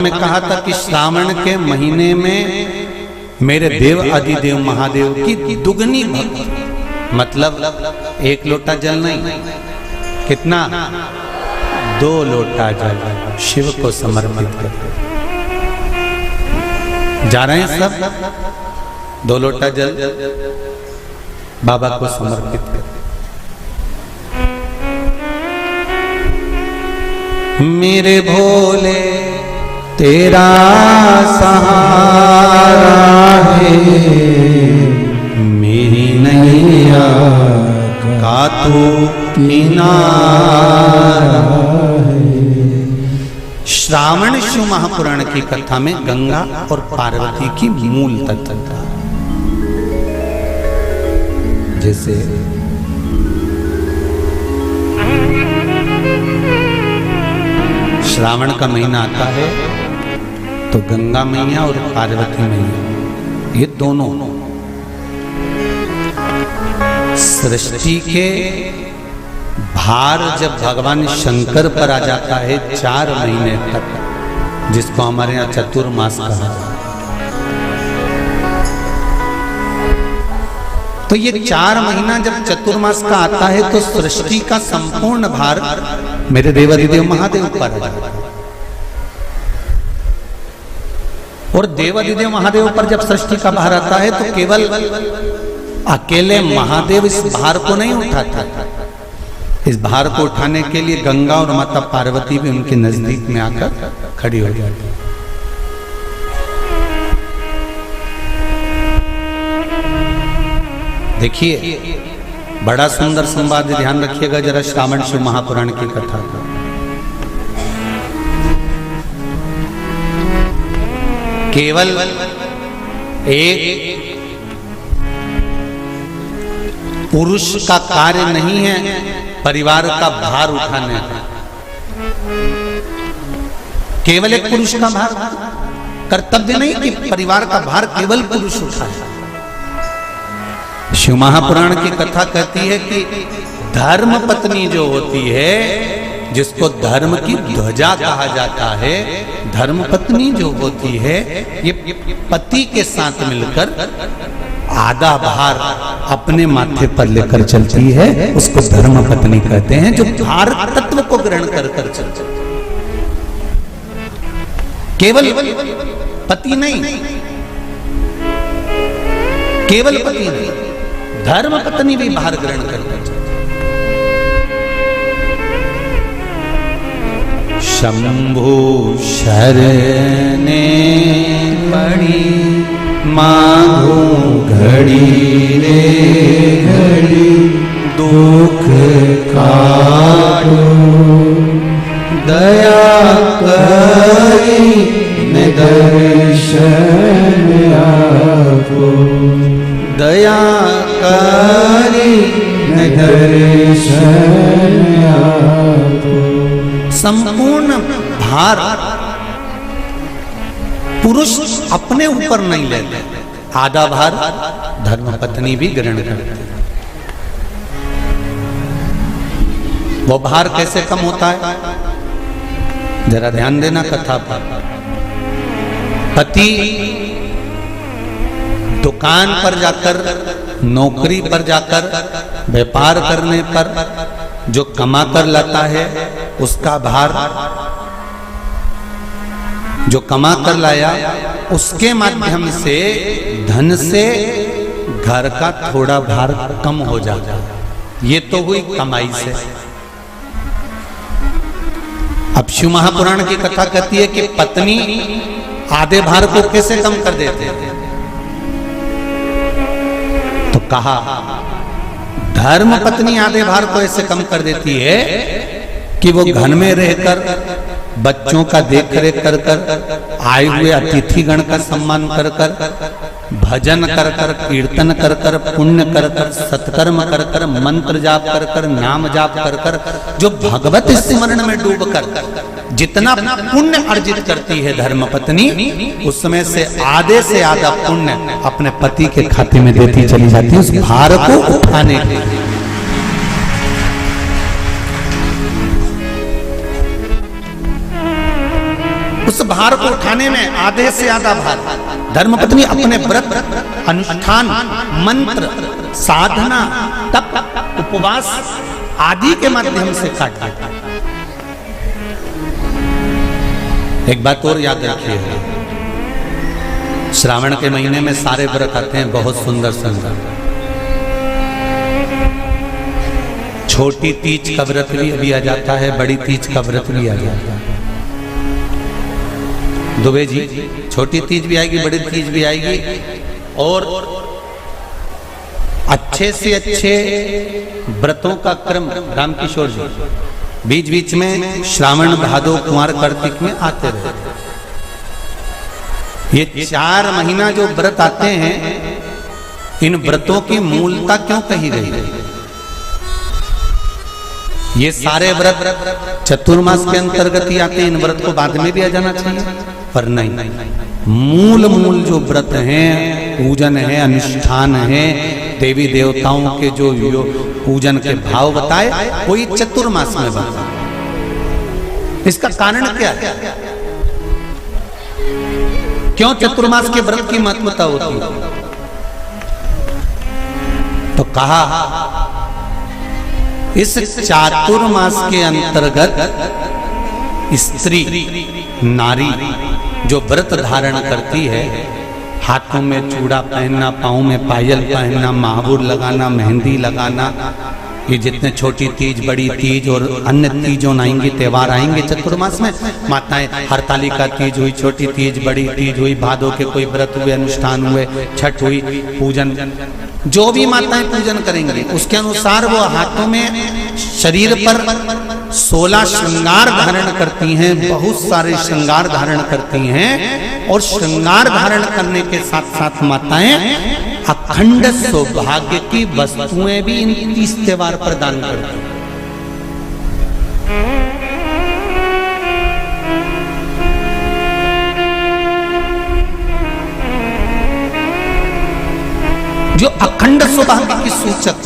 में कहा था कि श्रावण के महीने में मेरे देव अधिदेव महादेव की दुगनी भक्ति, मतलब एक लोटा जल नहीं, कितना 2 लोटा जल शिव को समर्पित कर। जा रहे हैं सब 2 लोटा जल बाबा को समर्पित कर। मेरे भोले तेरा सहारा है, मेरी नैया का तू किनारा है। श्रावण शिव महापुराण की कथा में गंगा और पार्वती की मूल तत्वता, जैसे श्रावण का महीना आता है तो गंगा मैया और पार्वती मैया ये दोनों सृष्टि के भार जब भगवान शंकर पर आ जाता है 4 महीने तक, जिसको हमारे यहाँ चतुर्मास कहा जाता है, तो ये 4 महीना जब चतुर्मास का आता है तो सृष्टि का संपूर्ण भार मेरे देवाधिदेव महादेव पर आ जाता है। और देवाधिदेव महादेव पर जब सृष्टि का भार आता है तो केवल अकेले महादेव इस भार को नहीं उठाता, इस भार को उठाने के लिए गंगा और माता पार्वती भी उनके नजदीक में आकर खड़ी हो जाती है। देखिए बड़ा सुंदर संवाद, ध्यान रखिएगा जरा श्रावण शिव महापुराण की कथा का। केवल एक पुरुष का कार्य नहीं है परिवार का भार उठाने का, केवल एक पुरुष का भार कर्तव्य नहीं कि परिवार का भार केवल पुरुष उठाए। शिव महापुराण की कथा कहती है कि धर्म पत्नी जो होती है, जिसको धर्म की ध्वजा कहा जाता है, धर्म पत्नी जो होती है ये पति के साथ मिलकर आधा भार अपने माथे पर लेकर चलती है, उसको धर्म पत्नी कहते हैं, जो भार तत्व को ग्रहण कर कर चलती है। केवल पति नहीं, केवल पति नहीं, धर्म पत्नी भी भार ग्रहण कर कर चलती। शंभु शरणे पड़ी मांगू घड़ी रे घड़ी, दुख काटो दया करी न दर्शन आपो, दया करी न दर्शन आपो। संपूर्ण भार पुरुष अपने ऊपर नहीं लेते, आधा भार धर्मपत्नी भी ग्रहण करती है। वो भार कैसे कम होता है, जरा ध्यान देना कथा पर। पति दुकान पर जाकर, नौकरी पर जाकर, व्यापार करने पर जो कमा कर लाता है उसका भार, जो कमा कर लाया उसके माध्यम से धन से घर का थोड़ा भार कम हो जाता है। ये तो हुई कमाई से। अब शिव महापुराण की कथा कहती है कि पत्नी आधे भार को कैसे कम कर देते हैं, तो कहा धर्म पत्नी आधे भार को ऐसे कम कर देती है कि वो घर में रहकर बच्चों का देख रेख कर कर, आए हुए अतिथि गण का सम्मान कर कर, भजन कर कर, कीर्तन कर कर, पुण्य कर कर, सत्कर्म कर कर, मंत्र जाप कर कर, नाम जाप कर कर, जो भगवत स्मरण में डूब कर जितना पुण्य अर्जित करती है धर्म पत्नी, उसमें से आधे से आधा पुण्य अपने पति के खाते में देती चली जाती है, उस भार को उठाने के लिए। उस भार को उठाने में आधे से ज्यादा भार धर्मपत्नी अपने व्रत, अनुष्ठान, मंत्र, साधना, तप, उपवास आदि के माध्यम से काट देती। एक बात और याद रखिए, श्रावण के महीने में सारे व्रत आते हैं बहुत सुंदर सुंदर। छोटी तीज का व्रत भी अभी आ जाता है, बड़ी तीज का व्रत भी आ जाता है। दुबे जी, छोटी तीज भी आएगी, बड़ी तीज भी आएगी, और अच्छे से अच्छे व्रतों का क्रम रामकिशोर जी बीच बीच में श्रावण, भादो, कुंवर, कार्तिक में आते रहते। ये 4 महीना जो व्रत आते हैं, इन व्रतों की मूलता क्यों कही गई है? ये सारे व्रत चतुर्मास के अंतर्गत ही आते हैं, इन व्रत को बाद में भी आ जाना चाहिए, पर नहीं। मूल जो व्रत हैं, पूजन है, अनुष्ठान है, देवी देवताओं के जो पूजन के भाव बताए, कोई चतुर्मास में बताए। इसका कारण क्या है? क्यों चतुर्मास के व्रत की महत्वता होती है? तो कहा इस चातुर्मास के अंतर्गत स्त्री, नारी जो व्रत धारण करती है, हाथों में चूड़ा पहनना, पाँव में पायल पहनना, महावुर लगाना, मेहंदी लगाना, ये जितने छोटी तीज, बड़ी तीज और अन्य तीजों आएंगे, त्योहार आएंगे चतुर्मास में, माताएं हरतालिका तीज हुई, छोटी तीज, बड़ी तीज हुई, भादो के कोई व्रत हुए, अनुष्ठान हुए, छठ हुई, पूजन, जो भी माताएं पूजन करेंगी उसके अनुसार वो हाथों में, शरीर पर 16 श्रृंगार धारण करती हैं, बहुत सारे श्रृंगार धारण करती हैं, और श्रृंगार धारण करने के साथ साथ माताएं अखंड सौभाग्य की वस्तुएं भी इन 30 त्योहार पर दान करती हैं। जो अखंड सौभाग्य की सूचक,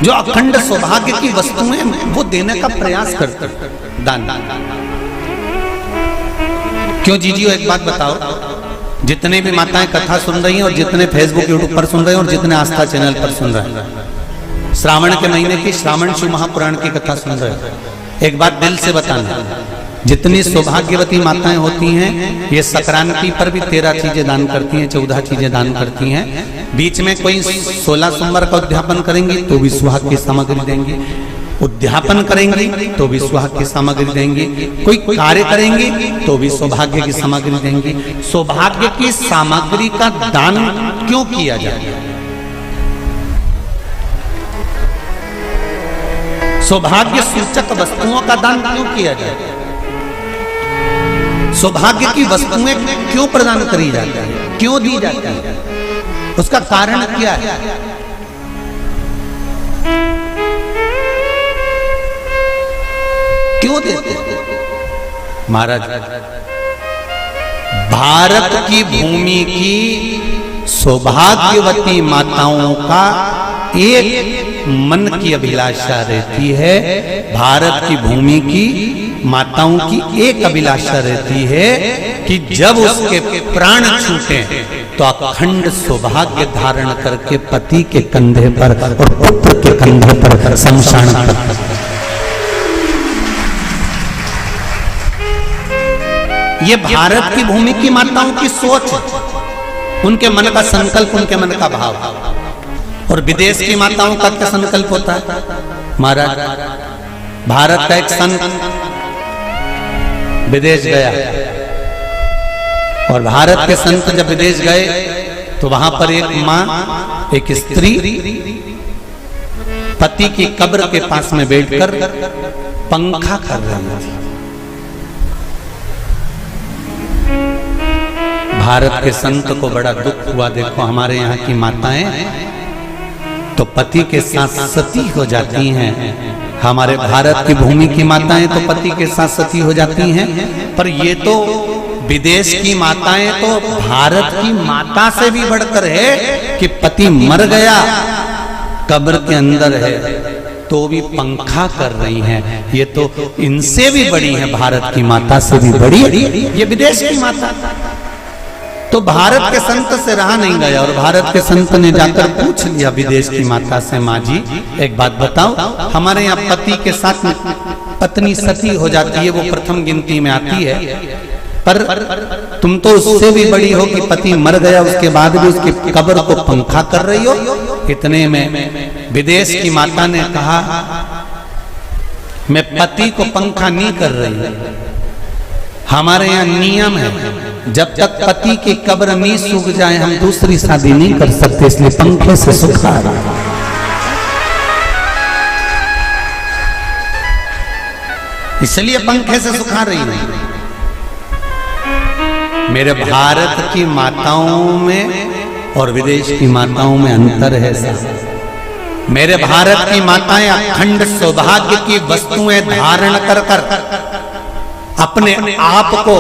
जो अखंड सौभाग्य की वस्तुएं वो देने का प्रयास करते हैं, दान। क्यों जीजियो, एक बात बताओ, जितने भी माताएं कथा सुन रही हैं और जितने फेसबुक यूट्यूब पर सुन रहे हैं और जितने आस्था चैनल पर सुन रहे हैं, श्रावण के महीने की श्रावण शिव महापुराण की कथा सुन रहे हैं, एक बात दिल से बताना, जितनी सौभाग्यवती माताएं होती हैं, ये संक्रांति पर भी 13 चीजें दान करती हैं, 14 चीजें दान करती हैं। बीच में कोई 16 सोमवार का उद्यापन करेंगी तो भी सुहाग की सामग्री देंगी, उद्यापन करेंगी तो भी सुहाग की सामग्री देंगी, कोई कार्य करेंगी तो भी सौभाग्य की सामग्री देंगी। सौभाग्य की सामग्री का दान क्यों किया जाए? सौभाग्य सूचक वस्तुओं का दान क्यों किया जाए? सौभाग्य की वस्तुएं क्यों प्रदान करी जाती है, क्यों दी जाती है? उसका कारण क्या है? क्यों देते? महाराज, भारत की भूमि की सौभाग्यवती माताओं का एक मन की अभिलाषा रहती है, भारत की भूमि की माताओं की एक अभिलाषा रहती है कि जब उसके प्राण छूटे तो अखंड सौभाग्य धारण करके पति के कंधे पर और पुत्र के कंधे पर शमशान पर। ये भारत की भूमि की माताओं की सोच, उनके मन का संकल्प, उनके मन का भाव। और विदेश की माताओं का क्या संकल्प होता है? महाराज, भारत का एक संत विदेश गया और भारत के संत जब विदेश गए तो वहां पर एक मां, एक स्त्री पति की कब्र के पास में बैठकर पंखा कर रही थी। भारत के संत को बड़ा दुख हुआ, देखो हमारे यहाँ की माताएं तो पति के साथ सती हो जाती हैं, हमारे भारत की भूमि की माताएं तो पति के साथ सती हो जाती हैं, पर ये तो विदेश की माताएं तो भारत की माता से भी बढ़कर है कि पति मर गया, कब्र के अंदर है, तो भी पंखा कर रही हैं। ये तो इनसे भी बड़ी है, भारत की माता से भी बड़ी, ये विदेश की माता। तो भारत के संत से रहा नहीं गया और भारत के संत ने जाकर पूछ लिया विदेश की माता से, माँ जी एक बात बताओ, हमारे यहाँ पति के साथ पत्नी सती हो जाती है, वो प्रथम गिनती में आती है, पर तुम तो उससे भी बड़ी हो कि पति मर गया उसके बाद भी उसकी कब्र को पंखा कर रही हो। इतने में विदेश की माता ने कहा, मैं पति को पंखा नहीं कर रही, हमारे यहाँ नियम है जब तक पति की कब्र नहीं सूख जाए हम दूसरी शादी नहीं कर सकते, इसलिए पंखे से सुखा रहा। इसलिए पंखे से सुखा रही है। मेरे भारत की माताओं में और विदेश की माताओं में अंतर है साहब। मेरे भारत की माताएं अखंड सौभाग्य की वस्तुएं धारण कर कर अपने आप को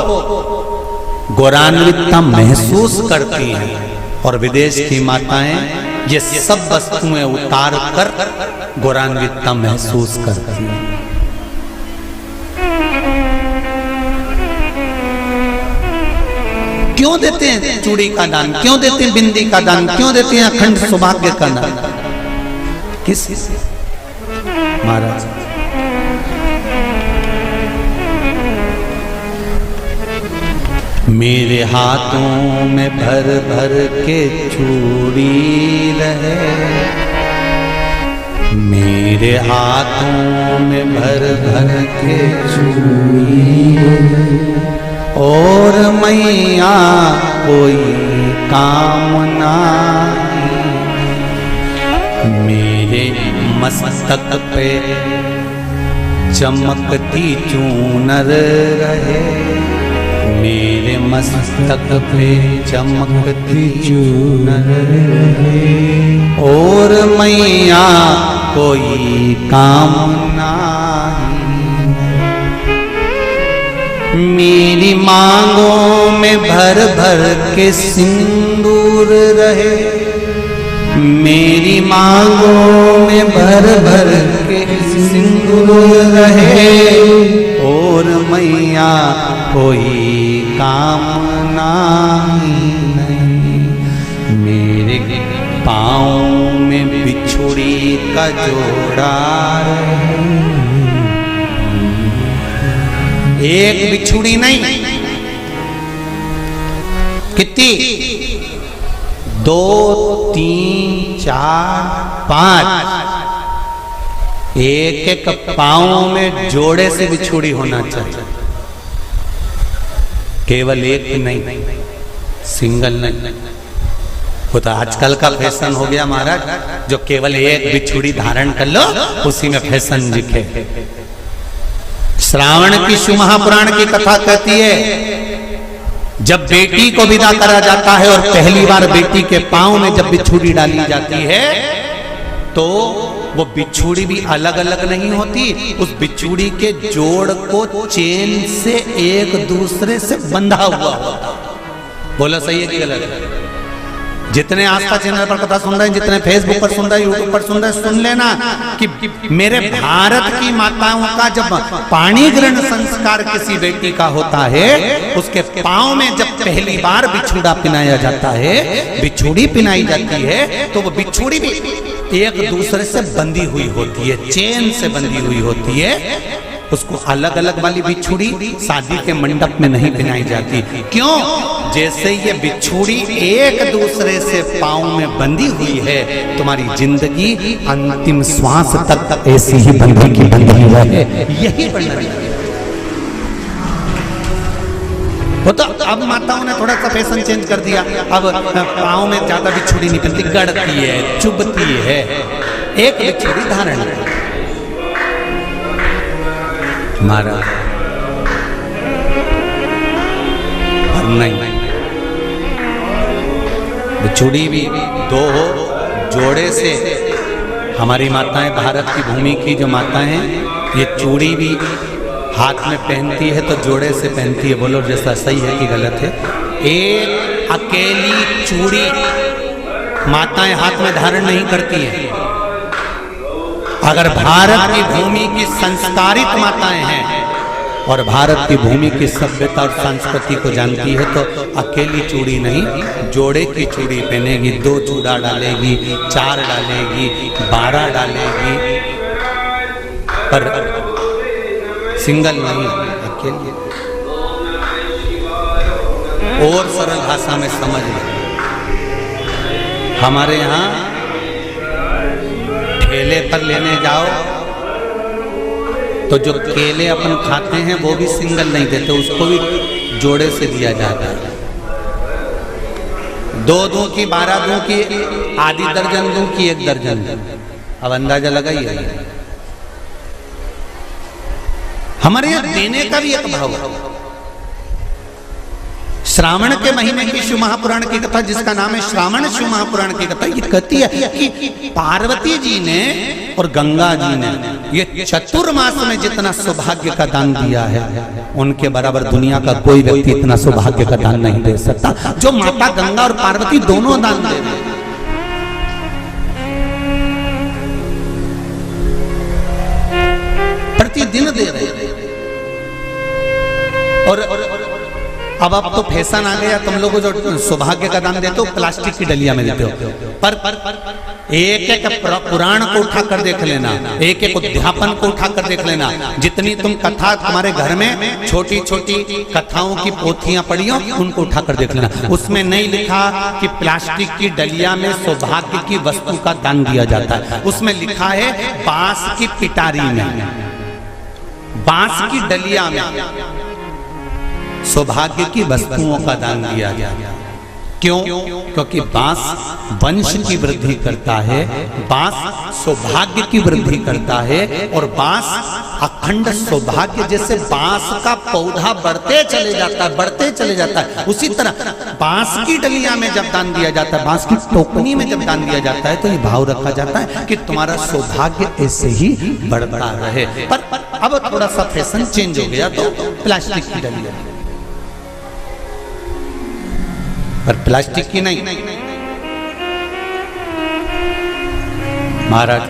गौरवान्वितता महसूस करती हैं और विदेश की माताएं ये सब वस्तुएं उतार कर गौरवान्वितता महसूस करती हैं। क्यों देते हैं चूड़ी का दान, क्यों देते हैं बिंदी का दान, क्यों देते हैं अखंड सौभाग्य का दान? किस महाराज मेरे हाथों में भर भर के चूड़ी रहे, मेरे हाथों में भर भर के चूड़ी और मैया कोई कामना, मेरे मस्तक पे चमकती चूनर रहे, मेरे मस्तक पे चमकती चूनर रहे और मैया कोई कामना, मेरी मांगों में भर भर के सिंदूर रहे, मेरी मांगों में भर भर के सिंदूर रहे और मैया कोई कामना नहीं, मेरे पाँव में बिछुड़ी का जोड़ा रहे, एक बिछुड़ी नहीं, कितनी? 2, 3, 4, 5, एक एक पाँव में जोड़े से बिछुड़ी होना चाहिए, केवल एक नहीं, सिंगल नहीं। वो तो आजकल का फैशन हो गया महाराज, जो केवल एक बिछुड़ी धारण कर लो उसी में फैशन दिखे। श्रावण की शिव महापुराण की कथा कहती है जब बेटी को विदा करा जाता है और पहली बार बेटी के पांव में जब बिछुड़ी डाली जाती है तो वो बिछुड़ी भी अलग अलग नहीं होती, उस बिछुड़ी के जोड़ को चेन से एक दूसरे से बंधा हुआ होता। बोला सही है कि गलत है? जितने आस्था चैनल पर कथा सुन रहे हैं, जितने फेसबुक पर सुन रहे हैं, यूट्यूब पर सुन रहे हैं, सुन लेना कि मेरे भारत की माताओं का जब पाणी ग्रहण संस्कार किसी बेटी का होता है, उसके पांव में जब पहली बार बिछुड़ा पिनाया जाता है, बिछुड़ी पिनाई जाती है, तो वो बिछुड़ी भी एक दूसरे से बंधी हुई होती है, चेन से बंधी हुई होती है। उसको अलग अलग वाली बिछुड़ी शादी के मंडप में नहीं पिनाई जाती। क्यों? जैसे ये बिछुड़ी एक दूसरे से पांव में बंधी हुई है, तुम्हारी जिंदगी अंतिम श्वास तक ऐसी ही बंधी की बंधी रहे, यही वर्णन है। वो तो अब माताओं ने थोड़ा सा फैशन चेंज कर दिया, अब पांव में ज्यादा बिछुड़ी नहीं पहनती, गड़ती है, चुभती है, एक बिछुड़ी धारण है। महाराज नहीं, बिछुड़ी भी दो हो, जोड़े से। हमारी माताएं, भारत की भूमि की जो माताएं हैं, ये चूड़ी भी हाथ में पहनती है तो जोड़े से पहनती है। बोलो जैसा सही है कि गलत है? एक अकेली चूड़ी माताएं हाथ में धारण नहीं करती हैं, अगर भारत की भूमि की संस्कारित माताएं हैं और भारत की भूमि की सभ्यता और संस्कृति को जानती है तो अकेली चूड़ी नहीं, जोड़े की चूड़ी पहनेगी, 2 चूड़ा डालेगी, 4 डालेगी, 12 डालेगी, पर सिंगल नहीं, अकेली। और सरल भाषा में समझ लो, हमारे यहाँ ठेले पर लेने जाओ तो जो केले अपन खाते हैं वो भी सिंगल नहीं देते, उसको भी जोड़े से दिया जाता है। 2 दूं की, 12 दूं की, आधी दर्जन दूं की 1 दर्जन। अब अंदाजा लगाइए, हमारे यहाँ देने का भी एक भाव है। श्रावण के महीने की शिव महापुराण की कथा, जिसका नाम है श्रावण शिव महापुराण की कथा, ये कहती है कि पार्वती जी ने और गंगा जी ने ये चतुर्मास में जितना सौभाग्य का दान दिया है, उनके बराबर दुनिया का कोई व्यक्ति इतना सौभाग्य का दान नहीं दे सकता जो माता गंगा और पार्वती दोनों दान दे रहे हैं। प्रतिदिन दे रहे हैं। और अब तो फैशन आ गया, तुम लोगों जो सौभाग्य का दान देते हो प्लास्टिक की डलिया में देते हो, पर एक एक पुराण को उठा कर देख लेना, एक एक उद्यापन को उठा कर देख लेना, जितनी तुम कथा तुम्हारे घर में छोटी छोटी कथाओं की पोथियां पड़ी हो उनको उठा कर देख लेना, उसमें नहीं लिखा कि प्लास्टिक की डलिया में सौभाग्य की वस्तु का दान दिया जाता है। उसमें लिखा है बांस की पिटारी में, बांस की डलिया में सौभाग्य की वस्तुओं का दान दिया गया। क्यों? क्योंकि बांस वंश की वृद्धि करता है, बांस सौभाग्य की वृद्धि करता है, और बांस अखंड सौभाग्य, जैसे बांस का पौधा बढ़ते चले जाता है, बढ़ते चले जाता है, उसी तरह बांस की डलिया में जब दान दिया जाता है, बांस की टोकनी में जब दान दिया जाता है, तो ये भाव रखा जाता है कि तुम्हारा सौभाग्य ऐसे ही बढ़ता रहे। पर अब थोड़ा सा फैशन चेंज हो गया तो प्लास्टिक की डलिया, पर प्लास्टिक की नहीं। महाराज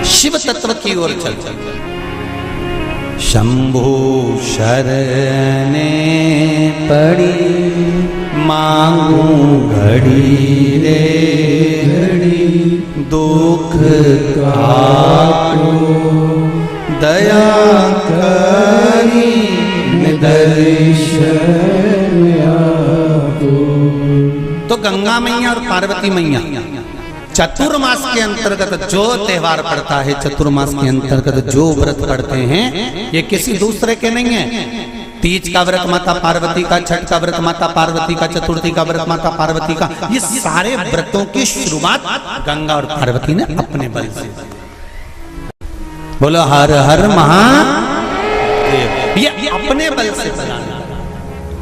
शिव तत्व की ओर चल चल। शंभु शरणे पड़ी मांगू घड़ी रे घड़ी, दुख काटो दया करी दर्शन तो गंगा मैया और पार्वती मैया चतुर्मास के अंतर्गत जो त्योहार पड़ता है, चतुर्मास के अंतर्गत जो व्रत पड़ते हैं, ये किसी दूसरे के नहीं है। तीज का व्रत माता पार्वती का, छठ का व्रत माता पार्वती का, चतुर्थी का व्रत माता पार्वती का, ये सारे व्रतों की शुरुआत गंगा और पार्वती ने अपने बल से। बोलो हर हर महादेव। ये अपने बल से बनाना,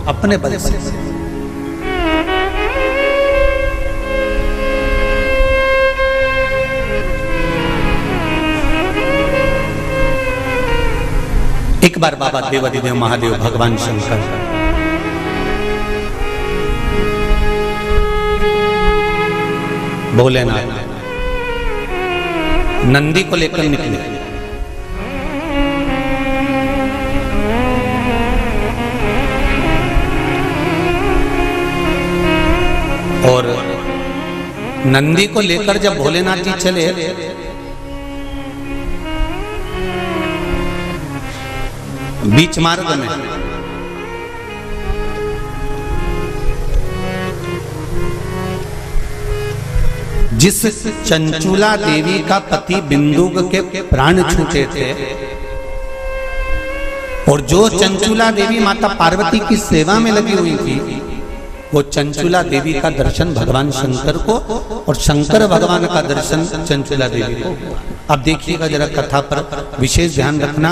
अपने बल से। एक बार बाबा देवाधिदेव महादेव भगवान शंकर भोलेनाथ नंदी को लेकर निकले। और नंदी को लेकर जब भोलेनाथ जी चले, बीच मार्ग में जिस चंचुला देवी का पति बिंदुक के प्राण छूटे थे, और जो चंचुला देवी माता पार्वती की सेवा में लगी हुई थी, वो चंचुला देवी का दर्शन भगवान शंकर को और शंकर भगवान का दर्शन चंचुला देवी को। अब देखिएगा जरा कथा पर विशेष ध्यान रखना।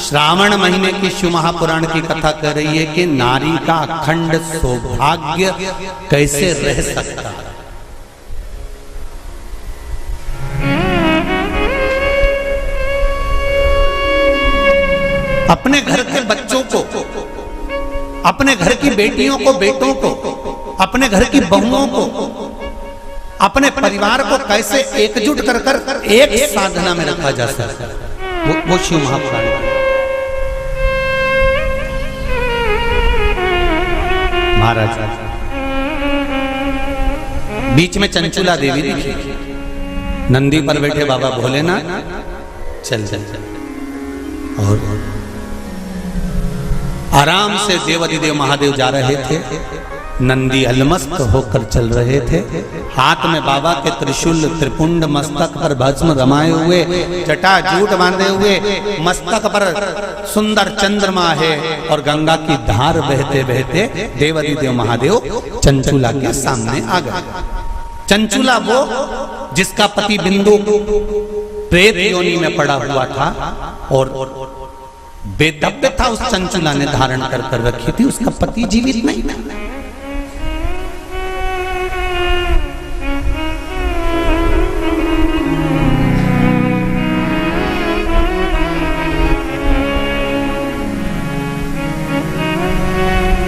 श्रावण महीने की शिव महापुराण की कथा कह रही है कि नारी का अखंड सौभाग्य कैसे रह सकता है। अपने घर के बच्चों को, अपने घर की बेटियों को, बेटों को अपने घर की बहुओं को, अपने परिवार को कैसे एकजुट कर कर एक साधना में रखा जा सकता है, वो शिव महापुराण। महाराज बीच में चंचुला देवी दिखी, नंदी पर बैठे बाबा भोलेनाथ चल चल चल, और आराम से देवाधिदेव महादेव जा रहे थे। नंदी अलमस्त होकर चल रहे थे, हाथ में बाबा के त्रिशूल त्रिपुंड, मस्तक पर भस्म रमाए हुए, जटाजूट बांधे हुए, मस्तक पर सुंदर चंद्रमा है और गंगा की धार बहते बहते देवाधिदेव महादेव चंचुला के सामने आ गए। चंचुला वो जिसका पति बिंदु प्रेत योनि में पड़ा हुआ था और बेदब्य था, उस चंचुला ने धारण कर कर रखी थी, उसका पति जीवित नहीं था।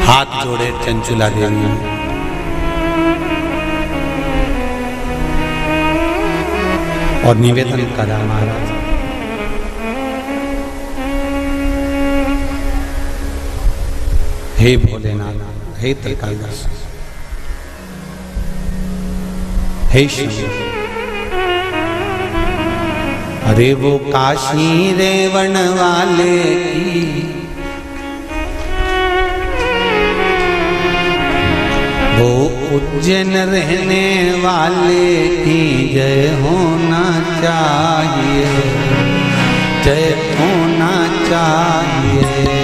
हाथ जोड़े चंचुला देवी ने, और निवेदन करा, महाराज हे भोलेनाथ, हे त्रिकालदर्श, हे शिव, अरे वो काशी रेवण वाले की, वो उज्जैन रहने वाले की जय होना चाहिए, जय होना चाहिए।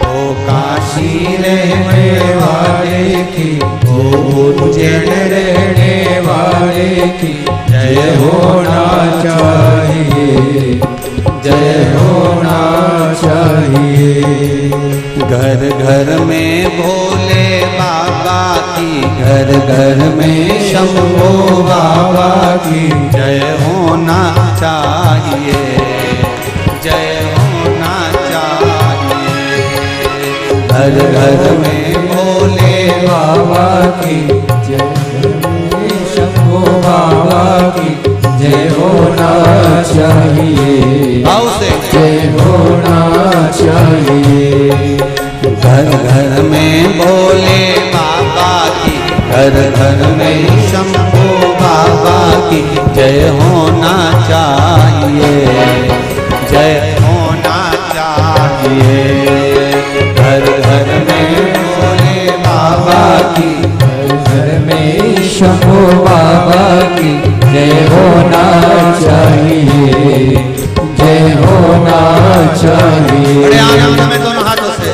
ओ काशी रहने वाले की, ओ उज्जैन रहने वाले की जय होना चाहिए, जय होना चाहिए। घर घर में भोले बाबा की, घर घर में शंभो बाबा की जय होना चाहिए, जय होना चाहिए। घर घर में भोले बाबा की, शंभो बाबा की जय होना चाहिए, जय होना चाहिए। घर घर में भोले बाबा की, घर घर में शंभो बाबा की जय होना चाहिए, जय होना चाहिए। घर घर में भोले बाबा की, घर घर में शंभो बाबा की जय होना चाहिए, जय होना चाहिए। बड़े आनंद में दोनों हाथों से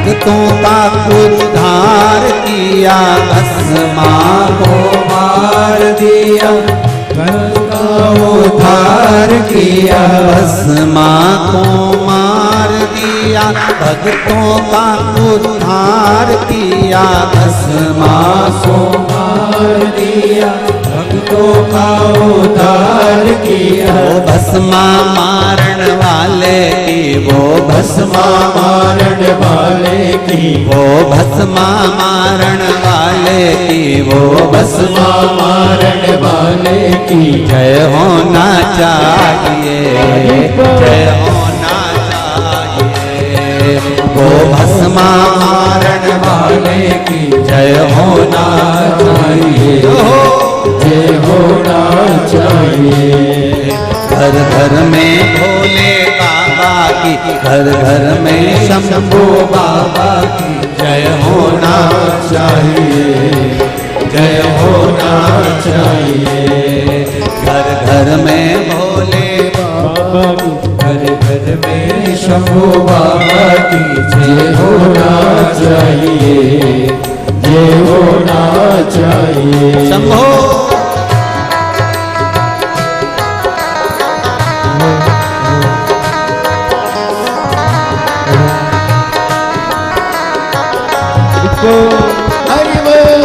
भक्तों का उद्धार किया। किया, भस्मा को मार दिया, का उद्धार किया, भस्मा को मार दिया, भक्तों का उद्धार किया, भस्मा को मार दिया, भक्तों का उद्धार किया। वो भस्मा मारण वाले की, वो भस्मा मारण वाले की, वो भस्मा मारण वाले की, वो भस्मा मारण वाले की जय होना चाहिए, जय होना चाहिए। वो भस्मा मारण वाले की जय होना चाहिए, जय होना चाहिए। घर घर में भोले बाबा की, घर घर में शंभू बाबा की जय होना चाहिए, जय होना चाहिए। घर घर में भोले बाबा की, घर घर में शंभू बाबा की जय होना चाहिए, जय होना चाहिए। शंभो हरि बोल।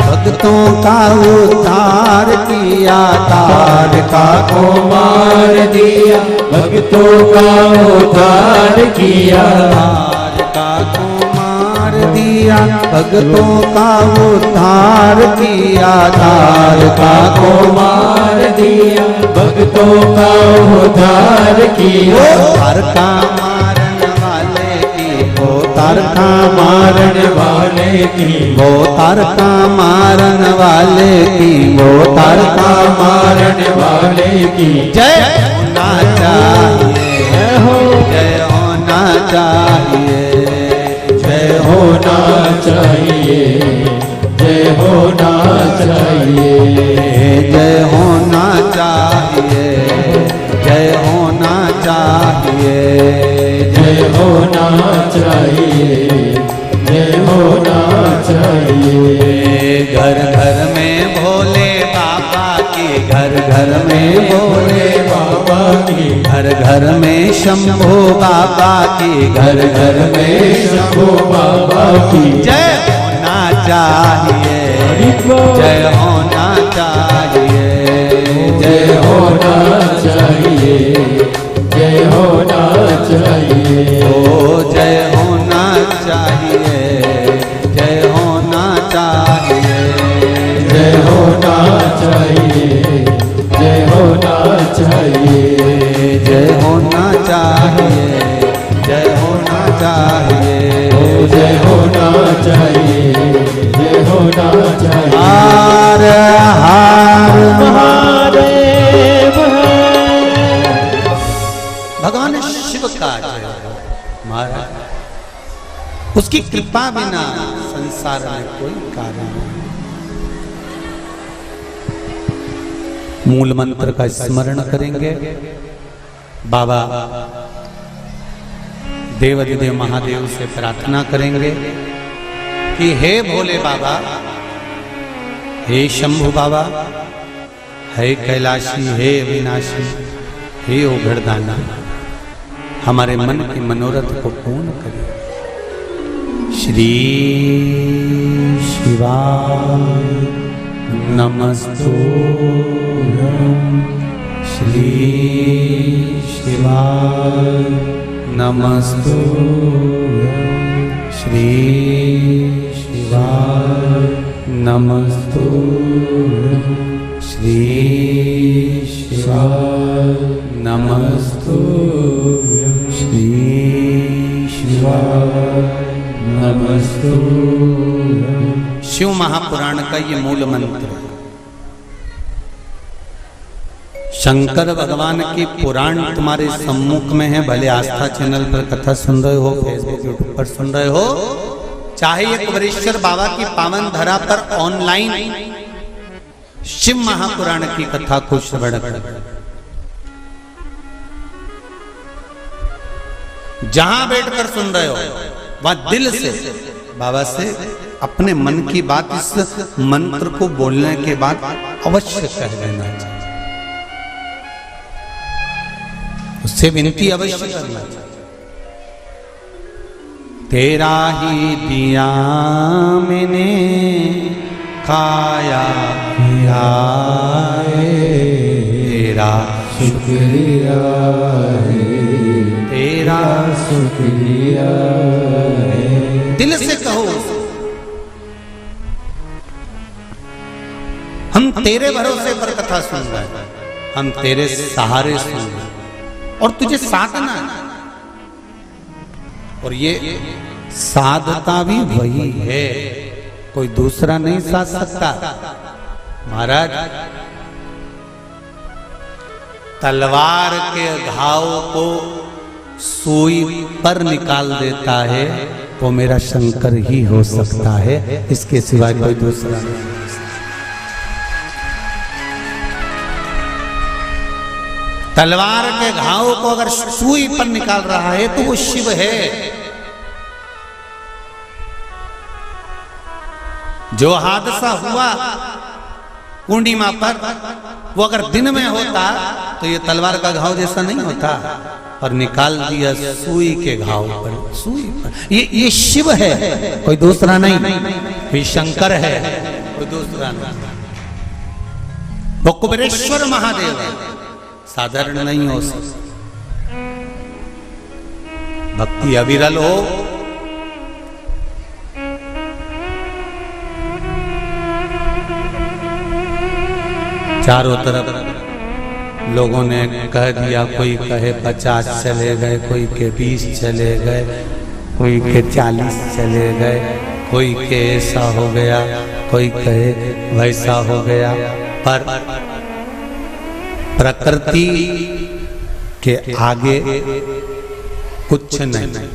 भक्तों का उद्धार किया, तारका को मार दिया, भक्तों का उद्धार किया। तारका को मार दिया, भक्तों का उद्धार किया, तारका को मार दिया, भक्तों का उद्धार किया। तारका मारन वाले की, वो तारका मारन वाले की, वो तारका मारन वाले की, वो तारका मारन वाले की जय होना चाहिए, जय होना चाहिए, जय होना चाहिए, जय होना चाहिए, जय होना चाहिए, जय होना चाहिए, जय होना चाहिए, जय होना चाहिए। घर घर में भोले बाबा की, घर घर में भोले बाबा की, घर घर में शंभू बाबा की, घर घर में शंभू बाबा की जय होना चाहिए, जय होना चाहिए, जय होना चाहिए, जय होना चाहिए, ओ जय होना चाहिए, जय होना चाहिए, जय होना चाहिए, जय होना चाहिए, जय होना चाहिए, जय होना चाहिए, जय होना होना चाहिए। हर हर महादेव है। भगवान शिव का जय हो महाराज। उसकी कृपा बिना संसार में कोई कार्य नहीं। मूल मंत्र का स्मरण करेंगे। बाबा देवाधिदेव महादेव से प्रार्थना करेंगे कि हे भोले बाबा, हे शंभु बाबा, हे कैलाशी, हे अविनाशी, हे ओघड़दाना, हमारे मन के मनोरथ को पूर्ण करें। श्री शिवाय नमस्तुभ्यं। श्री शिवाय नमस्तुभ्यं। श्री शिवाय नमस्तुभ्यं। श्री शिवाय नमस्तुभ्यं। श्री शिवाय नमस्तुभ्यं। शिव महापुराण का ये मूल मंत्र है। शंकर भगवान की पुराण तुम्हारे सम्मुख में है। भले आस्था चैनल पर कथा सुन रहे हो, फेसबुक यूट्यूब पर सुन रहे हो, चाहे एक वरेश्वर बाबा की पावन धरा पर ऑनलाइन शिव महापुराण की कथा को श्रवण कर, जहां बैठकर सुन रहे हो वह दिल से बाबा से अपने मन की बात इस मंत्र को बोलने के बाद अवश्य कह लेना चाहिए। उससे विनती अवश्य करना चाहिए। तेरा ही दिया मैंने खाया पिया तेरा शुक्रिया है, तेरा शुक्रिया है। दिल से कहो, हम तेरे भरोसे पर कथा सुन रहे हैं, हम तेरे सहारे सुन रहे हैं और तुझे साधना है। और ये साधता भी वही है, कोई दूसरा नहीं साध सकता। महाराज तलवार के घाव को सुई पर निकाल देता है वो मेरा शंकर ही हो सकता है, इसके सिवाय कोई दूसरा नहीं। तलवार के घाव को अगर सुई पर निकाल रहा है तो वो शिव है। जो हादसा हुआ पूर्णिमा पर, वो अगर दिन में होता तो ये तलवार का घाव जैसा नहीं होता, और निकाल दिया सुई के घाव पर, सुई पर। ये शिव है, कोई दूसरा नहीं। ये शंकर है, कोई दूसरा नहीं। वो कुबेरेश्वर महादेव है, साधारण नहीं हो सकता। भक्ति अविरल हो, चारों तरफ लोगों ने कह दिया, कोई कहे 50 चले गए, कोई के 20 चले गए, कोई के 40 चले गए, कोई के ऐसा हो गया, कोई कहे वैसा हो गया। पर प्रकृति के आगे कुछ नहीं।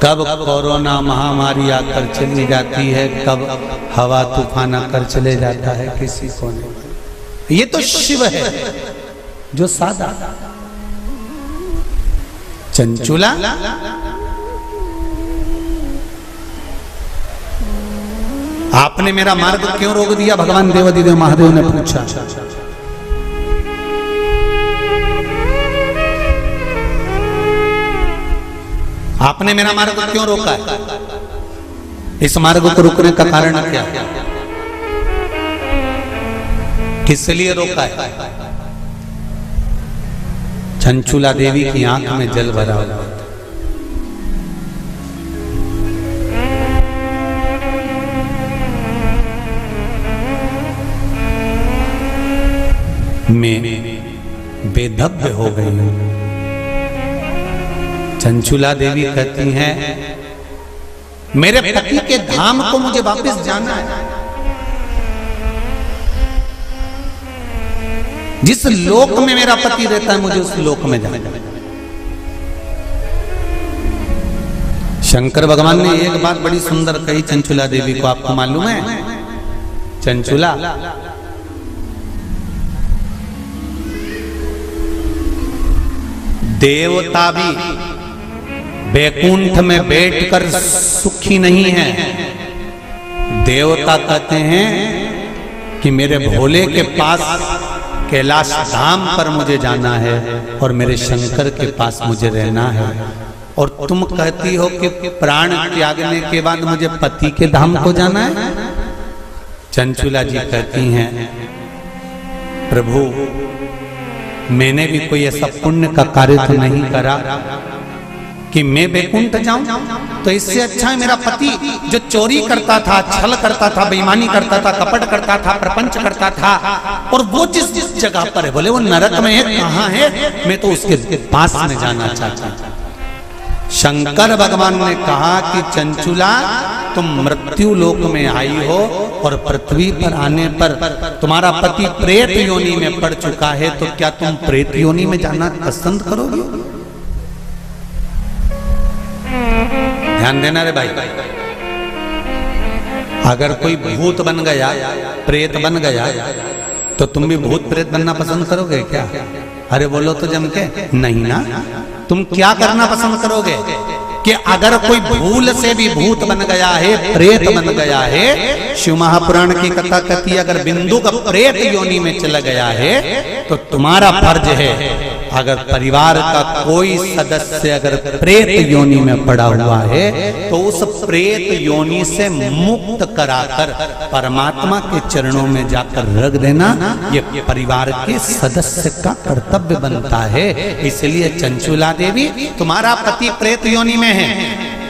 कब कोरोना महामारी आकर चली जाती है, कब हवा तूफान आकर चले जाता है, किसी को नहीं। ये तो शिव है जो सादा चंचुला। आपने मेरा मार्ग क्यों रोक दिया? भगवान देवाधिदेव महादेव ने पूछा। आपने मेरा मार्ग क्यों रोका है? इस मार्ग को रोकने का कारण क्या? किस लिए रोका है? चंचुला देवी की आंख में जल भरा हुआ था। मैं बेधब्य हो गई हूं। चंचुला देवी कहती हैं, मेरे पति के धाम को मुझे वापस जाना है। जिस लोक में मेरा पति रहता है मुझे उस लोक में जाना है। शंकर भगवान ने एक बात बड़ी सुंदर कही चंचुला देवी को, आपको मालूम है? चंचुला, देवता भी वैकुंठ में बैठकर सुखी नहीं है। देवता कहते हैं कि मेरे भोले के पास कैलाश धाम पर मुझे जाना है और मेरे शंकर के पास मुझे रहना है। और तुम कहती हो कि प्राण त्यागने के बाद मुझे पति के धाम को जाना है। चंचुला जी कहती हैं, प्रभु मैंने भी कोई ऐसा पुण्य का कार्य तो नहीं करा कि मैं वैकुंठ जाऊं। तो इससे अच्छा है मेरा पति जो चोरी करता था, छल करता था, बेईमानी करता था, कपट करता था, प्रपंच करता था, और वो जिस जगह पर है, बोले वो नरक में है, कहां है, मैं तो उसके पास में जाना चाहता हूं। शंकर भगवान ने कहा कि चंचुला तुम मृत्यु लोक में आई हो और पृथ्वी पर आने पर तुम्हारा पति प्रेत योनि में पड़ चुका है, तो क्या तुम प्रेत योनि में जाना पसंद करोगे? ध्यान देना रे भाई, अगर कोई भूत बन गया, प्रेत बन गया, तो तुम भी भूत प्रेत बनना पसंद करोगे क्या? अरे बोलो तो जम के, नहीं ना। तुम क्या करना पसंद करोगे कि अगर कोई भूल से भी भूत बन गया है, प्रेत बन गया है, शिव महापुराण की कथा कहती है अगर बिंदु का प्रेत योनि में चला गया है तो तुम्हारा फर्ज है, अगर परिवार का कोई सदस्य अगर प्रेत योनि में पड़ा हुआ है तो उस प्रेत योनि से मुक्त कराकर परमात्मा के चरणों में जाकर रख देना, ये परिवार के सदस्य का कर्तव्य बनता है। इसलिए चंचुला देवी, तुम्हारा पति प्रेत योनि में है,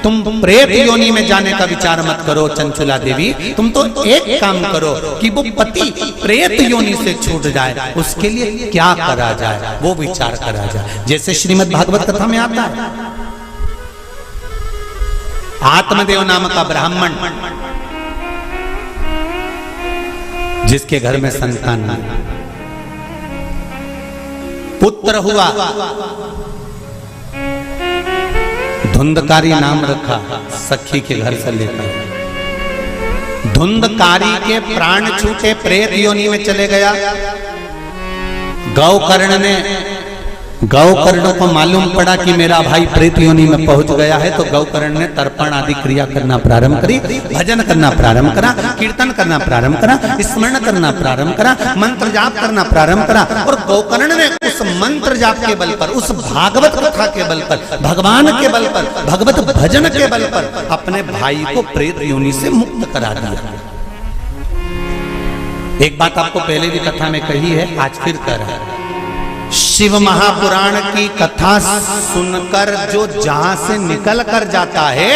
तुम प्रेत योनि में जाने का विचार मत करो। चंचुला देवी, तुम तो एक काम करो कि वो पति प्रेत योनि से छूट जाए, उसके लिए क्या करा जाए वो विचार करा जाए। जैसे श्रीमद् भागवत कथा में आता है, आत्मदेव नाम का ब्राह्मण जिसके घर में संतान नहीं, पुत्र हुआ, धुंधकारी नाम रखा, सखी के घर से लेकर। धुंधकारी के प्राण छूटे, प्रेत योनि में चले गया। गौकर्ण को मालूम पड़ा कि मेरा भाई प्रेत योनि में पहुंच गया है, तो गौकर्ण ने तर्पण आदि क्रिया करना प्रारंभ करी, भजन करना प्रारंभ करा, कीर्तन करना प्रारंभ करा, स्मरण करना प्रारंभ करा, मंत्र जाप करना प्रारंभ करा। और गौकर्ण ने उस मंत्र जाप के बल पर, उस भागवत कथा के बल पर, भगवान के बल पर, भगवत भजन के बल पर अपने भाई को प्रेत योनि से मुक्त करा दिया। एक बात आपको पहले भी कथा में कही है, आज फिर कह रहा है। शिव महापुराण की कथा सुनकर जो जहां से निकल कर जाता है,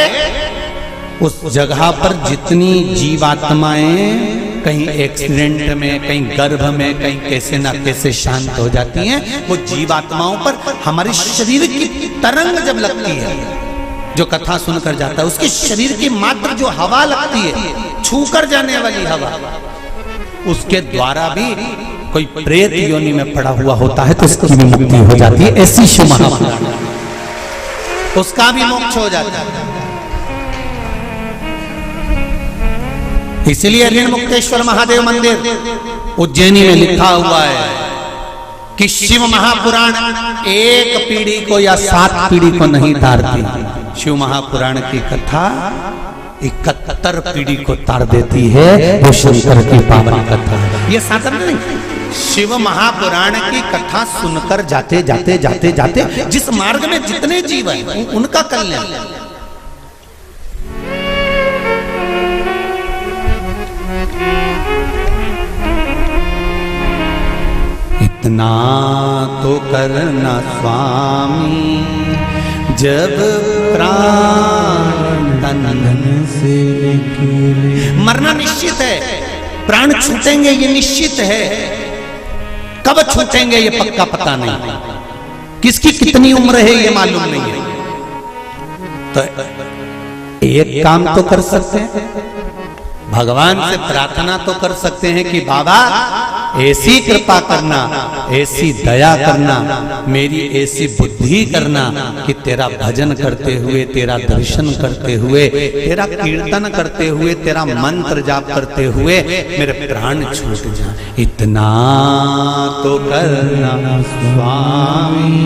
उस जगह पर जितनी जीवात्माएं कहीं एक्सीडेंट में, कहीं गर्भ में, कहीं कैसे ना कैसे शांत हो जाती हैं, वो जीवात्माओं पर हमारे शरीर की तरंग जब लगती है, जो कथा सुनकर जाता है, उसके शरीर की मात्र जो हवा लगती है, छूकर जाने वाली हवा, उसके द्वारा भी कोई प्रेत योनि में पड़ा हुआ होता है तो उसकी भी मुक्ति हो जाती है। ऐसी शिव महापुराण, उसका भी मोक्ष हो जाता है। इसलिए ऋण मुक्तेश्वर महादेव मंदिर उज्जैनी में लिखा हुआ है कि शिव महापुराण एक पीढ़ी को या 7 पीढ़ी को नहीं तारती। शिव महापुराण की कथा 71 पीढ़ी को तार देती है। वो शंकर की पावन कथा है, ये साधारण नहीं। शिव महापुराण की कथा सुनकर जाते जाते जाते जाते जिस मार्ग में जितने जीव हैं उनका कल्याण। इतना तो करना स्वामी जब प्राण तन से निकले। मरना निश्चित है, प्राण छूटेंगे ये निश्चित है, कब छूटेंगे ये पक्का पता नहीं, किसकी कितनी उम्र है ये मालूम नहीं है। तो एक काम तो कर सकते हैं, भगवान से प्रार्थना तो कर सकते हैं कि बाबा ऐसी कृपा करना, ऐसी दया करना, मेरी ऐसी बुद्धि करना कि तेरा भजन करते हुए, तेरा दर्शन करते हुए, तेरा कीर्तन करते हुए, तेरा मंत्र जाप करते हुए मेरे प्राण छूट जाए। इतना तो करना स्वामी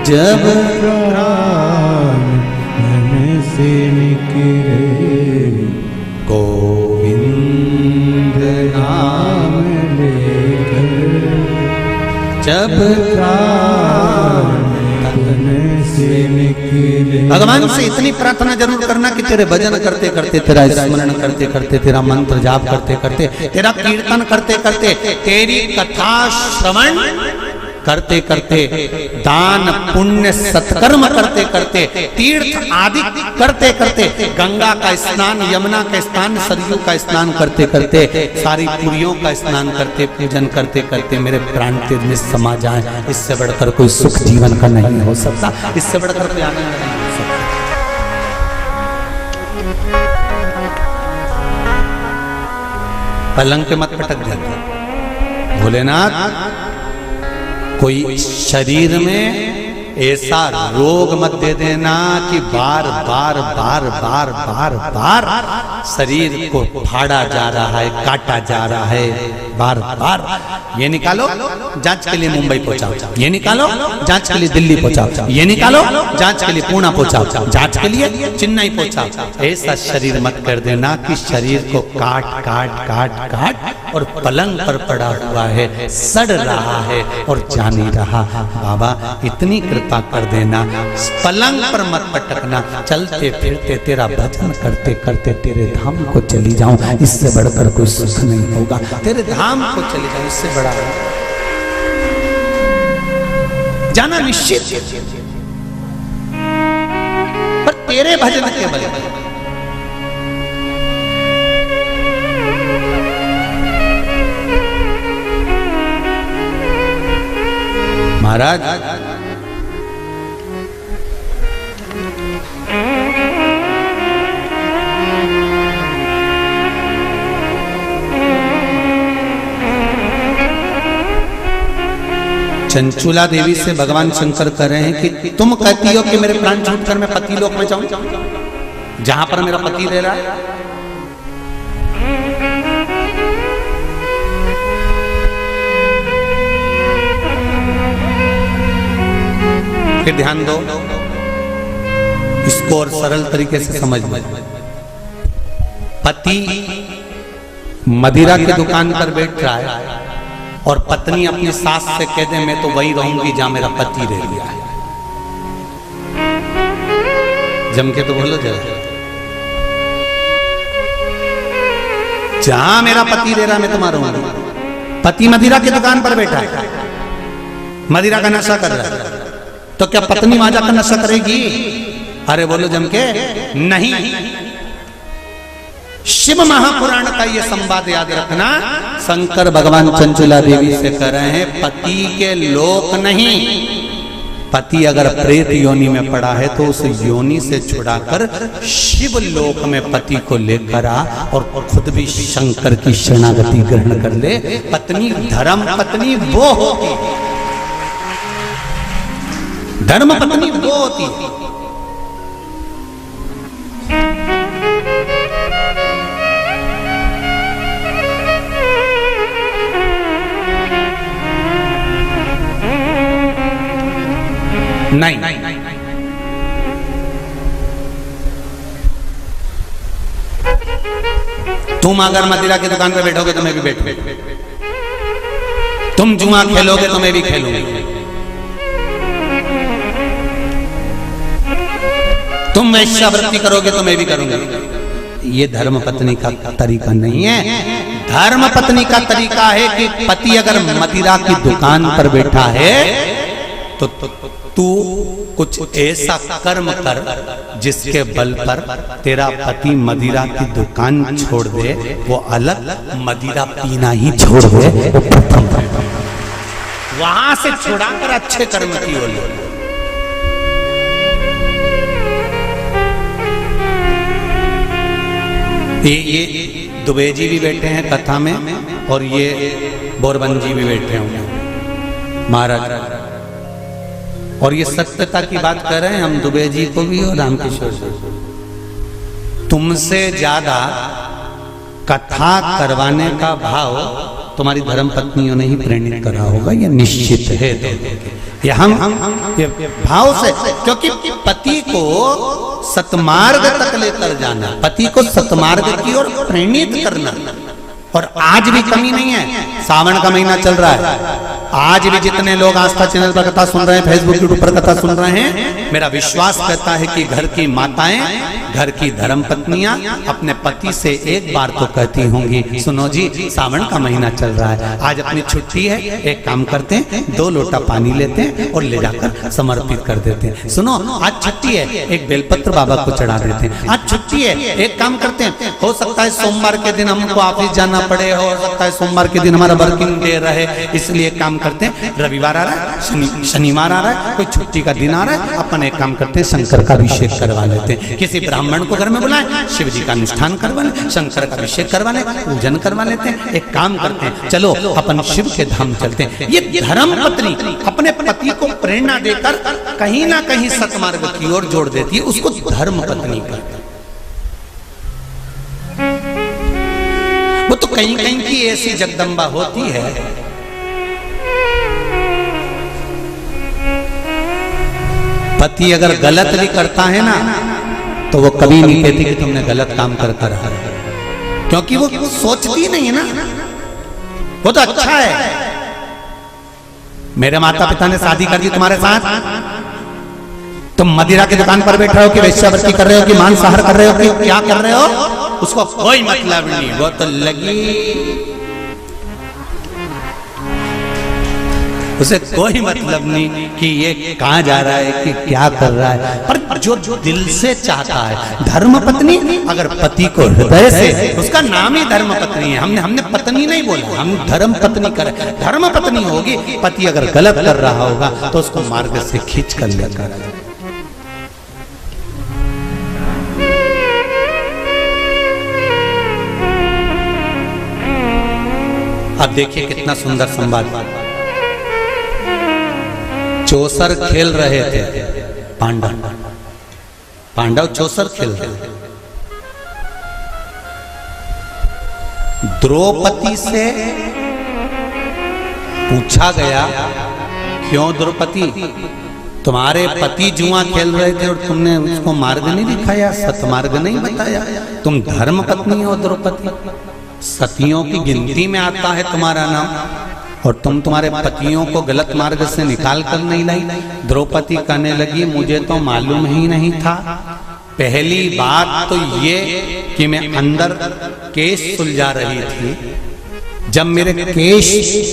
जब प्राण मन से निकले, गोविंद नाम लेकर जब प्राण मन से निकले। भगवान से इतनी प्रार्थना जरूर करना कि तेरे भजन करते करते, तेरा स्मरण करते करते, तेरा मंत्र जाप करते करते, तेरा कीर्तन करते करते, तेरी कथा श्रवण करते करते, दान पुण्य सत्कर्म करते करते, तीर्थ आदि करते करते, गंगा का स्नान, यमुना का स्नान, सरयू का स्नान करते करते, सारी पुरियों का स्नान करते, पूजन करते करते मेरे प्राण तेज में समा जाए। इससे बढ़कर कोई सुख जीवन का नहीं हो सकता, इससे बढ़कर कोई आनंद नहीं हो सकता। पलंग पे मत पटक देना भोलेनाथ, कोई शरीर में ऐसा रोग मत दे देना कि बार बार बार बार बार बार शरीर को फाड़ा जा रहा है, काटा जा रहा है, बार बार। ये निकालो जांच के लिए मुंबई पहुंचाओ, ये निकालो जांच के लिए दिल्ली पहुंचाओ, ये निकालो जांच के लिए पुणे पहुंचाओ, जांच के लिए चेन्नई पहुंचाओ। ऐसा शरीर मत कर देना कि शरीर को काट काट काट काट और पलंग पर पड़ा हुआ है, सड़ रहा है और जा नहीं रहा। बाबा इतनी कृपा कर देना, पलंग पर मत पटकना, चलते फिरते तेरा भजन करते करते तेरे धाम को चली जाऊं, इससे बढ़कर कोई सुख नहीं होगा। तेरे धाम को चली जाऊं, इससे बड़ा जाना निश्चित, पर तेरे भजन के बल पर। महाराज चंचुला देवी से भगवान शंकर कह रहे हैं कि तुम कहती हो कि मेरे प्राण छूटकर मैं पति लोक में जाऊं, जहां पर मेरा पति रह रहा है। फिर ध्यान दो, इसको और सरल तरीके से समझ लो। पति मदिरा की दुकान पर बैठ रहा है और पत्नी अपनी सास से कह दे मैं तो वही रहूंगी जहां मेरा पति रह गया है। जम के तो बोलो जरा, जहां मेरा पति रह रहा मैं तो रहूंगी। पति मदिरा की दुकान पर बैठा है, मदिरा का नशा कर रहा है, तो क्या पत्नी वहां जाकर नशा करेगी? अरे बोलो जम के, नहीं। शिव महापुराण का ये संवाद याद रखना। शंकर भगवान चंचुला देवी से कह रहे हैं पति के लोक नहीं, पति अगर प्रेत योनि में पड़ा है तो उस योनि से छुड़ाकर शिव लोक में पति को लेकर आ और खुद भी शंकर की शरणागति ग्रहण कर ले। पत्नी धर्म पत्नी वो होती, धर्म पत्नी वो होती है। नहीं, तुम अगर मदिरा की दुकान पर बैठोगे तो मैं भी बैठूंगा, तुम जुआ खेलोगे तो मैं भी खेलूंगी, तुम वैश्यावृत्ति करोगे तो मैं भी करूंगा। ये धर्म पत्नी का तरीका नहीं है। धर्म पत्नी का तरीका है कि पति अगर मदिरा की दुकान पर बैठा है तो तू कुछ ऐसा कर्म कर जिसके बल पर तेरा पति मदिरा की दुकान छोड़ दे, वो अलग, मदिरा पीना ही छोड़ दे, वहां से छुड़ाकर अच्छे कर्म की ओर। ये दुबे जी भी बैठे हैं कथा में और ये बोरबन जी भी बैठे होंगे महाराज। और ये सत्यता की बात कर रहे हैं हम दुबे जी को भी और रामकिशोर जी। तुमसे ज्यादा कथा करवाने का भाव तुम्हारी धर्म पत्नियों ने ही प्रेरित करा होगा, ये निश्चित है। ये हम ये भाव से, क्योंकि पति को सतमार्ग तक लेकर जाना, पति को सतमार्ग की ओर प्रेरित करना। और आज भी कमी नहीं है, सावन का महीना चल रहा है, आज भी जितने लोग आस्था चैनल पर कथा सुन रहे हैं, फेसबुक यूट्यूब पर कथा सुन रहे हैं, मेरा विश्वास कहता है कि घर की माताएं, घर की धर्म पत्नियां अपने पति से एक बार तो कहती होंगी, सुनो जी सावन का महीना चल रहा है, आज अपनी छुट्टी है, एक काम करते हैं 2 लोटा पानी लेते हैं और ले जाकर समर्पित कर देते हैं। सुनो आज छुट्टी है, एक बेलपत्र बाबा को चढ़ा देते हैं। आज छुट्टी है, एक काम करते हैं, हो सकता है सोमवार के दिन हमको ऑफिस जाना पड़े, हो सकता है सोमवार के दिन हमारा वर्किंग डे रहे, इसलिए काम करते हैं रविवार आ रहा है, शनिवार आ रहा है, कोई छुट्टी का दिन आ रहा है, अपन एक काम करते हैं शंकर का अभिषेक करवा लेते हैं। किसी ब्राह्मण को घर में बुलाएं, शिव जी का अनुष्ठान करवा लें, शंकर का अभिषेक करवा लें, पूजन करवा लेते हैं। एक काम करते हैं, चलो अपन शिव के धाम चलते हैं। ये धर्म पत्नी अपने पति को प्रेरणा देकर कहीं ना कहीं सतमार्ग की ओर जोड़ देती है, उसको धर्म पत्नी कहते हैं। वो तो कहीं कहीं की ऐसी जगदम्बा होती है, पति अगर गलत भी करता है ना तो वो कभी नहीं कहती कि तुमने गलत काम कर रहा है, क्योंकि वो सोचती नहीं है ना, वो तो अच्छा है। मेरे माता पिता ने शादी कर दी तुम्हारे साथ, तुम मदिरा की दुकान पर बैठे हो कि वेश्यावृत्ति कर रहे हो कि मांसाहार कर रहे हो कि क्या कर रहे हो, उसको कोई मतलब नहीं, वो तो लगी, उसे कोई मतलब नहीं कि ये कहां जा रहा है कि क्या कर रहा है। पर जो दिल से चाहता है, धर्म पत्नी अगर पति को हृदय से, उसका नाम ही धर्म पत्नी है। हमने पत्नी नहीं बोला, हम धर्म पत्नी कर, धर्म पत्नी होगी। पति अगर गलत कर रहा होगा तो उसको मार्ग से खींच कर लेकर। अब देखिए कितना सुंदर संवाद। चौसर खेल रहे थे पांडव चौसर खेल रहे थे। द्रौपदी से पूछा गया, क्यों द्रौपदी, तुम्हारे पति जुआ खेल रहे थे और तुमने उसको मार्ग नहीं दिखाया, सतमार्ग नहीं बताया, तुम धर्म पत्नी हो द्रौपदी, सतियों की गिनती में आता है तुम्हारा नाम, और तुम तुम्हारे पतियों को गलत मार्ग से निकाल कर नहीं लाई। द्रौपदी कहने लगी, मुझे तो मालूम ही नहीं था। पहली बात तो ये कि मैं अंदर केश सुलझा रही थी, जब मेरे केश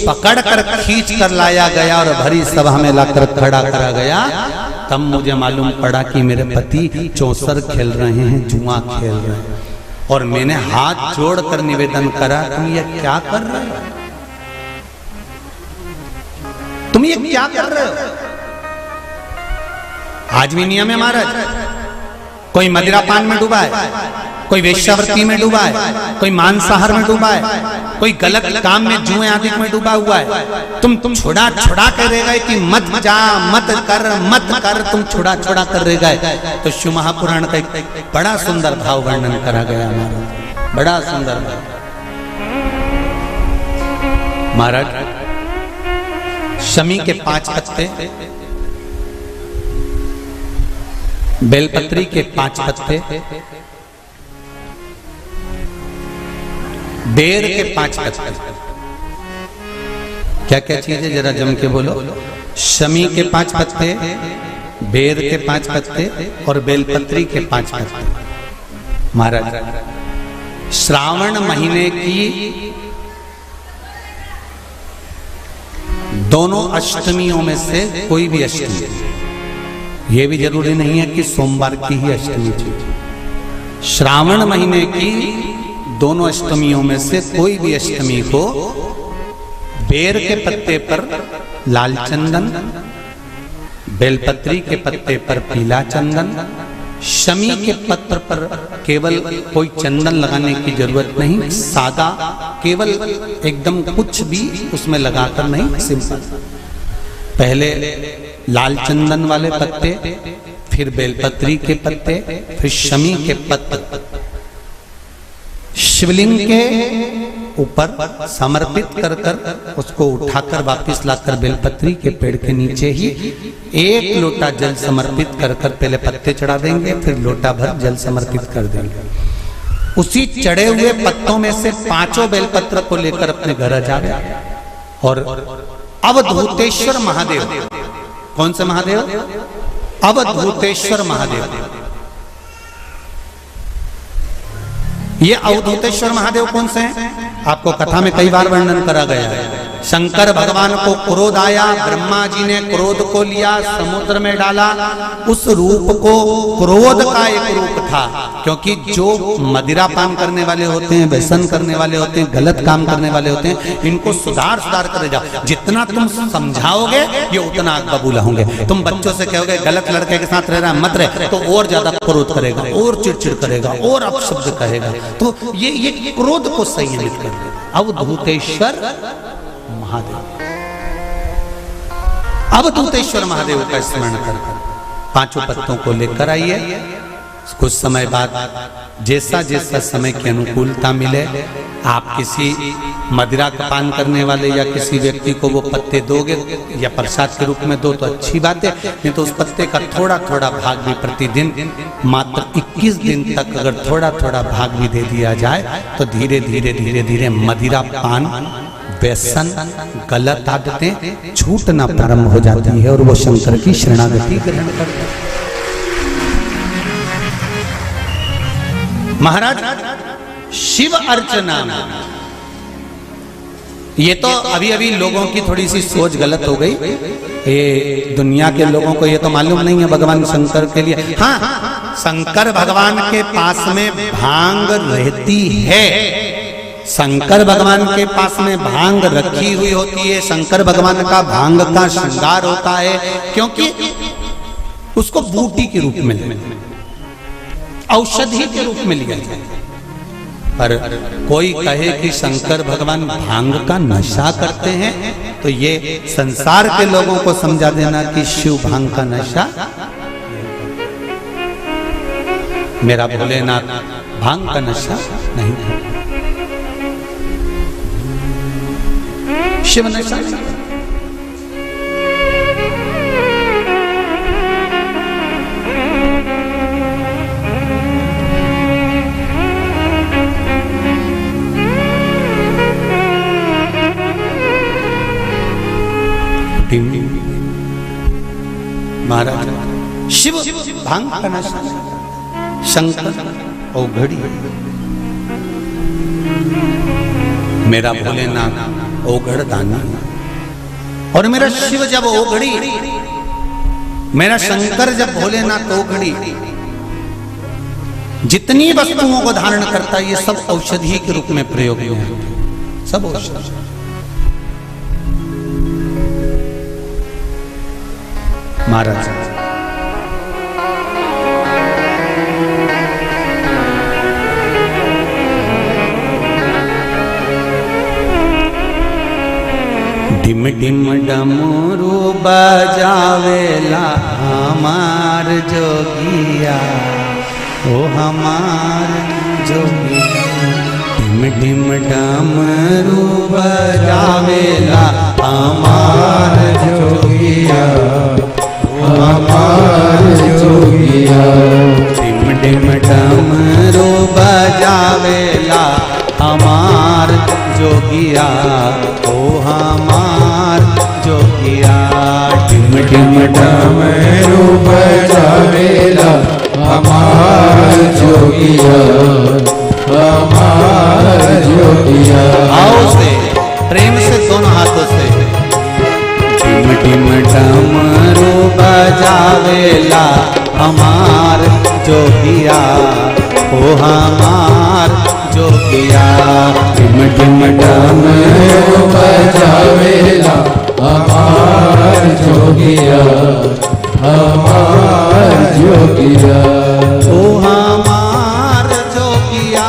पकड़ कर खींच कर लाया गया और भरी सभा में लाकर खड़ा करा गया, तब मुझे मालूम पड़ा कि मेरे पति चौसर खेल रहे हैं, जुआ खेल रहे हैं। और मैंने हाथ जोड़कर निवेदन करा, तुम ये क्या कर रहे हो, तुम ये क्या कर रहे हो। आज भी नियम है महाराज, कोई मदिरा पान में डूबा है, कोई वेश्यावृत्ति में डूबा है, कोई मांसाहार में डूबा है, कोई गलत काम में जुए आदि में डूबा हुआ है। तुम छुड़ा कर रह गए कि मत जा, मत कर, तुम छुड़ा कर रह गए। तो शिव महापुराण का एक बड़ा सुंदर भाव वर्णन करा गया महाराज, बड़ा सुंदर महाराज। शमी के 5 पत्ते, बेलपत्री के 5 पत्ते, बेर के 5 पत्ते, क्या क्या चीज है जरा जम के बोलो। शमी के 5 पत्ते, बेर के 5 पत्ते और बेलपत्री के 5 पत्ते। महाराज श्रावण महीने की दोनों अष्टमियों में से कोई भी अष्टमी, ये भी जरूरी नहीं है कि सोमवार की ही अष्टमी थी, श्रावण महीने की दोनों अष्टमियों में से कोई भी अष्टमी को बेर के पत्ते पर लाल चंदन, बेलपत्री के पत्ते पर पीला चंदन, शमी के पत्र पर केवल कोई चंदन लगाने की जरूरत नहीं, सादा केवल एकदम कुछ भी उसमें लगाकर नहीं, सिंपल। पहले लाल चंदन वाले पत्ते, फिर बेलपत्री के पत्ते, फिर शमी के पत्ते शिवलिंग के ऊपर समर्पित कर कर उसको उठाकर वापस लाकर बेलपत्री के पेड़ के नीचे ही 1 लोटा जल समर्पित कर कर पहले पत्ते चढ़ा देंगे, फिर लोटा भर जल समर्पित कर देंगे। उसी चढ़े हुए पत्तों में से 5 बेलपत्र को लेकर अपने घर आ जावे और अवधूतेश्वर महादेव, कौन से महादेव? अवधूतेश्वर महादेव। ये अवधूतेश्वर महादेव कौन से हैं? आपको कथा में कई बार वर्णन करा गया है। शंकर भगवान को क्रोध आया, ब्रह्मा जी ने क्रोध को लिया, समुद्र में डाला। उस रूप को क्रोध का एक रूप था, क्योंकि जो मदिरा पान करने वाले होते हैं, व्यसन करने वाले होते हैं, गलत काम करने वाले होते हैं, इनको सुधार कर जाओ। जितना तुम समझाओगे ये उतना आग बबूला होंगे। तुम बच्चों से कहोगे गलत लड़के के साथ रह रहा मत रहे, तो और ज्यादा क्रोध करेगा, और चिड़चिड़ करेगा, और अपशब्द कहेगा। तो ये क्रोध को संयमित कर देगा। अवधूतेश्वर महादेव, अवधूतेश्वर महादेव का स्मरण कर 5 पत्तों को लेकर आइए। कुछ समय बाद जैसा जैसा समय की अनुकूलता मिले, आप किसी मदिरा का पान करने वाले या किसी व्यक्ति को वो पत्ते दोगे या प्रसाद के रूप में दो तो अच्छी बात है, नहीं तो उस पत्ते का थोड़ा थोड़ा भाग भी प्रतिदिन मात्र 21 दिन तक अगर थोड़ा थोड़ा भाग भी दे दिया जाए तो धीरे धीरे धीरे धीरे मदिरा पान, व्यसन, गलत आदतें छूटना प्रारंभ हो जाती है और वो शंकर की शरणागति ग्रहण करते हैं। महाराज शिव अर्चना, ये तो अभी अभी लोगों की थोड़ी सी सोच गलत हो गई। ये दुनिया के लोगों को ये तो मालूम नहीं है भगवान शंकर के लिए। हाँ, शंकर भगवान के पास में भांग रहती है, शंकर भगवान के पास में भांग रखी हुई होती है। शंकर भगवान का भांग का श्रृंगार होता है, क्योंकि उसको बूटी के रूप में, औषधि के रूप में लिया जाए। पर कोई कहे कि शंकर भगवान भांग का नशा करते हैं, तो ये संसार के लोगों को समझा देना कि शिव भांग का नशा, मेरा भोलेनाथ भांग का नशा नहीं करते, शिव नशा नहीं। महाराज शिव भांग का नशा, शंकर औघड़ी, मेरा भोलेनाथ औघड़ दानी, और मेरा शिव जब औघड़ी, मेरा शंकर जब भोलेनाथ औघड़ी, जितनी वस्तुओं को धारण करता है ये सब औषधि के रूप में प्रयोग में, सब औषधि। महाराज डिम डिम डमरू बजावेला हमार जोगिया, ओ हमार जोगिया। डिम डिम डमरू बजावेला हमार जोगिया, हमार जोगिया। डिम डिम डमरू बजावेला हमार जोगिया, ओ हमार जोगिया। डिम डिम डमरू बजावेला हमार जोगिया, हमार जोगिया। आओ से प्रेम से दोनों हाथों से डिम डिम डमरू बजावेला हमार जोगिया, ओ हमार जोगिया। डिम डिम डमरू बजावेला हमार जोगिया, हमार जोगिया, ओ हमार जोगिया,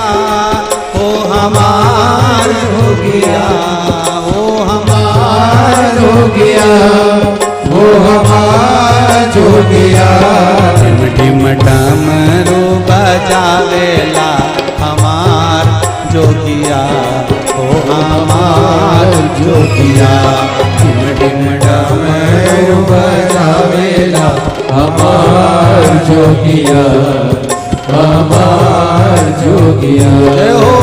ओ हमार जोगिया, ओ हमार जोगिया, वो हमार जोगिया, टिम टिम डमरू बजावेला हमार जोगिया, ओ हमार जोगिया, टिम टिम डमरू बजावेला हमार जोगिया, हमार जोगिया। जय हो।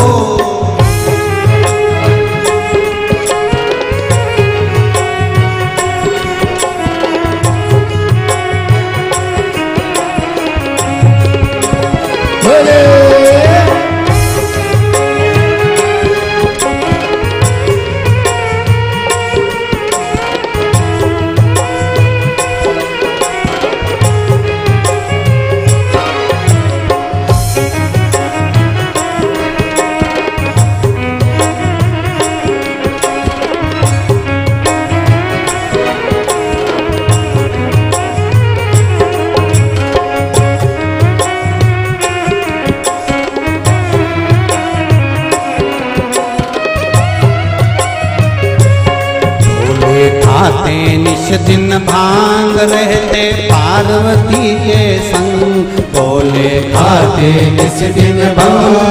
खाते निश दिन भांग रहते पार्वती के संग, बोले खाते निस दिन भांग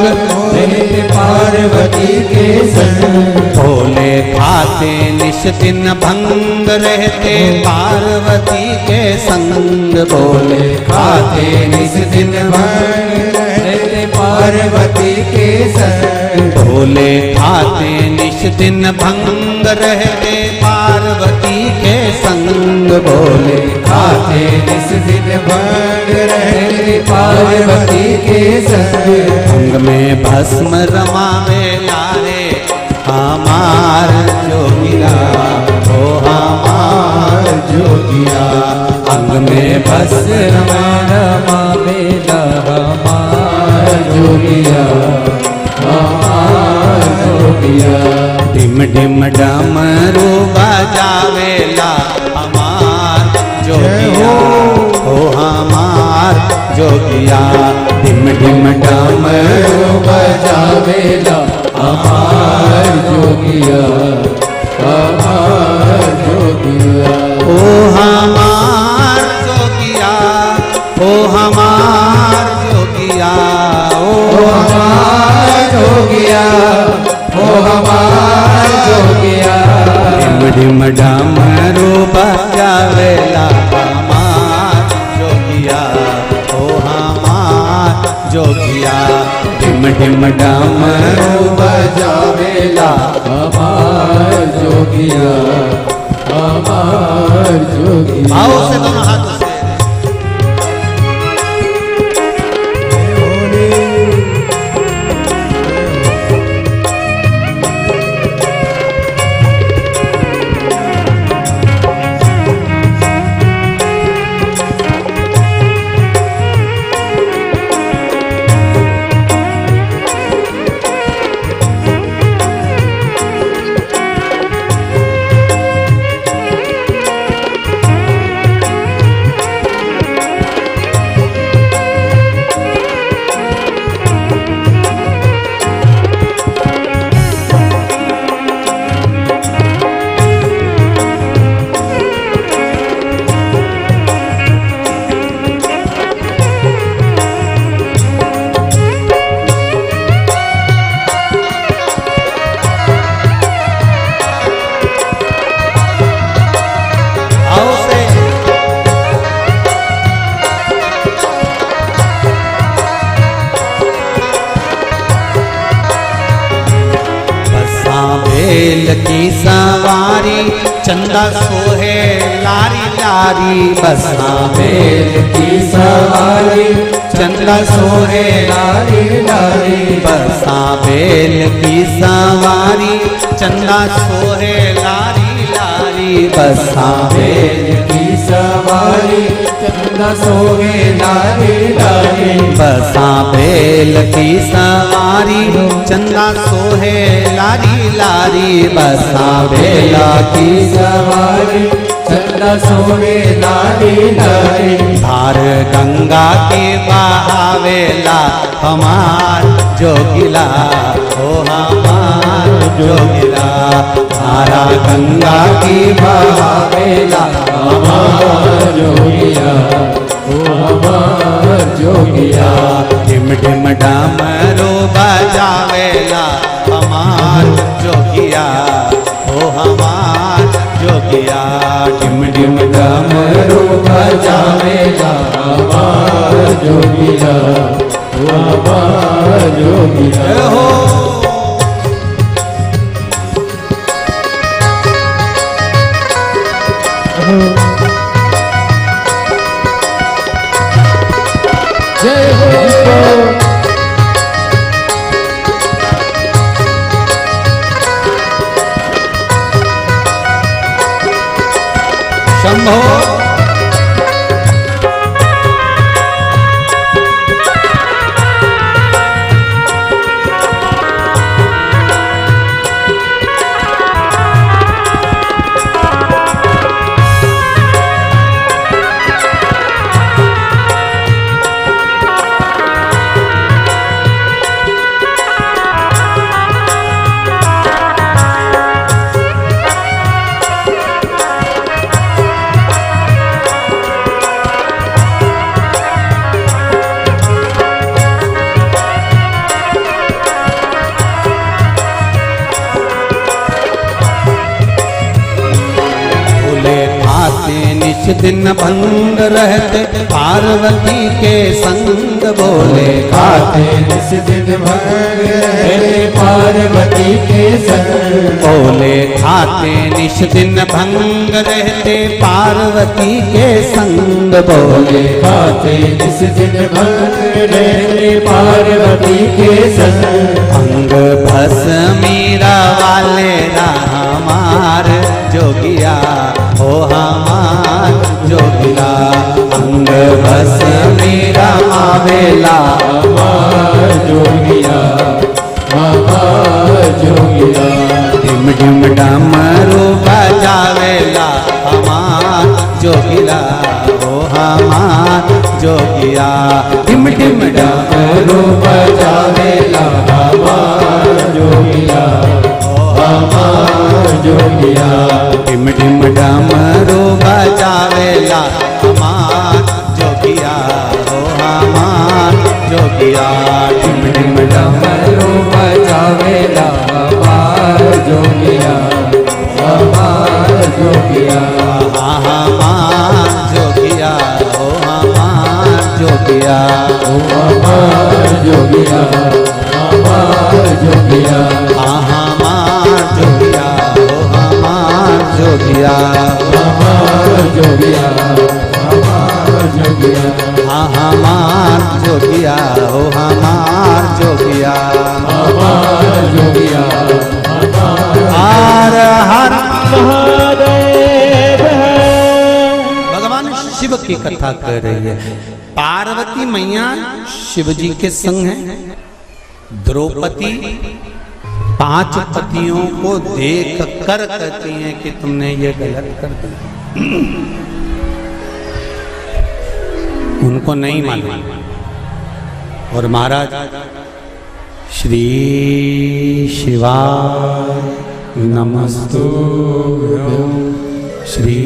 रहते पार्वती के संग, बोले खाते निश दिन भंग रहते पार्वती के संग, बोले खाते निस दिन भांग रहते पार्वती के संग, बोले खाते निश दिन भंग रहते पार्वती के संग, बोले खाते निस दिन भांग रहते पार्वती के संग, भंग में भस्म रमावे लारे हमार जोगिया, ओ हमार जोगिया, अंग में भस्म रमावेला हमार जोगिया, हमार जोगिया, डिम डिम डमरू बजावेला हमार जोगिया, ओ हमार जोगिया, डिम डिम डमरू बजावेला हमार जोगिया, हमार जोगिया, ओ हमार जोगिया, ओ हमार जोगिया, ओ हमार जोगिया, ओ हमार जोगिया, डिम डिम डमरू बजावेला हमार जोगिया, ओ हमार जोगिया, डिम डिम डमरू बजावेला हमार जोगिया, हमार जोगिया। आओ से दोनों हाथों से बेल की सवारी चंदा सोहे लारी लारी, बसा बेल की सवारी चंदा सोहे लारी लारी, बसा बेल की सवारी चंदा सोहे लारी लारी, बसा बेल की सवारी चंदा सोहे लारी लारी, बसा बेल की सवारी चंदा सोहे लारी लारी, बसा बेला की सवारी चंदा सोहे लारी लारी, गंगा की बहावेला हमार जोगिला, ओ हमार जोगिला। धारा गंगा की बहावेला हमार जोगिया, ओ हमार जोगिया। ढिम ढिम डमरू बजावेला हमार जोगिया, ओ हमार जोगिया। ढिम ढिम डमरू बजावेला हमार जोगिया, ओ हमार जोगिया। हो जय हो। शंभो निश दिन भंग रहते पार्वती के संग, बोले खाते निस दिन भंग रहते पार्वती के संग। बोले खाते निश दिन भंग रहते पार्वती के संग, बोले खाते निस दिन भंग रहते पार्वती के संग। अंग भस मीरा वाले हमार जोगिया, ओ हमार जोगिया। अंग भस मीरा आवेला हमार जोगिया, हमार जोगिया। ढिम ढिम डमरू बजावेला हमार जोगिया, ओ हमार जोगिया। ढिम ढिम डमरू बजावेला हमार जोगिया, हमार जोगिया। ढिम ढिम डमरू बजावेला हमार जोगिया, ओ हमार जोगिया। ढिम ढिम डमरू बजावेला हमार जोगिया, हमार जोगिया। हमार जोगिया, ओ हमार जोगिया। ओ हमार जोगिया, हमार जोगिया। हमार जोगिया, ओ हमार जोगिया। हमार जोगिया, हमार जोगिया। हमार जोगिया, ओ हमार जोगिया। हमार जोगिया, हर हर महादेव। भगवान शिव की कथा कर रही है। पार्वती मैया शिव जी के संग है। द्रौपदी 5 पतियों को देख कर कहती हैं कि तुमने ये गलत कर दिया। उनको नहीं मालूम। और महाराज श्री शिवाय नमस्तुभ्यं, श्री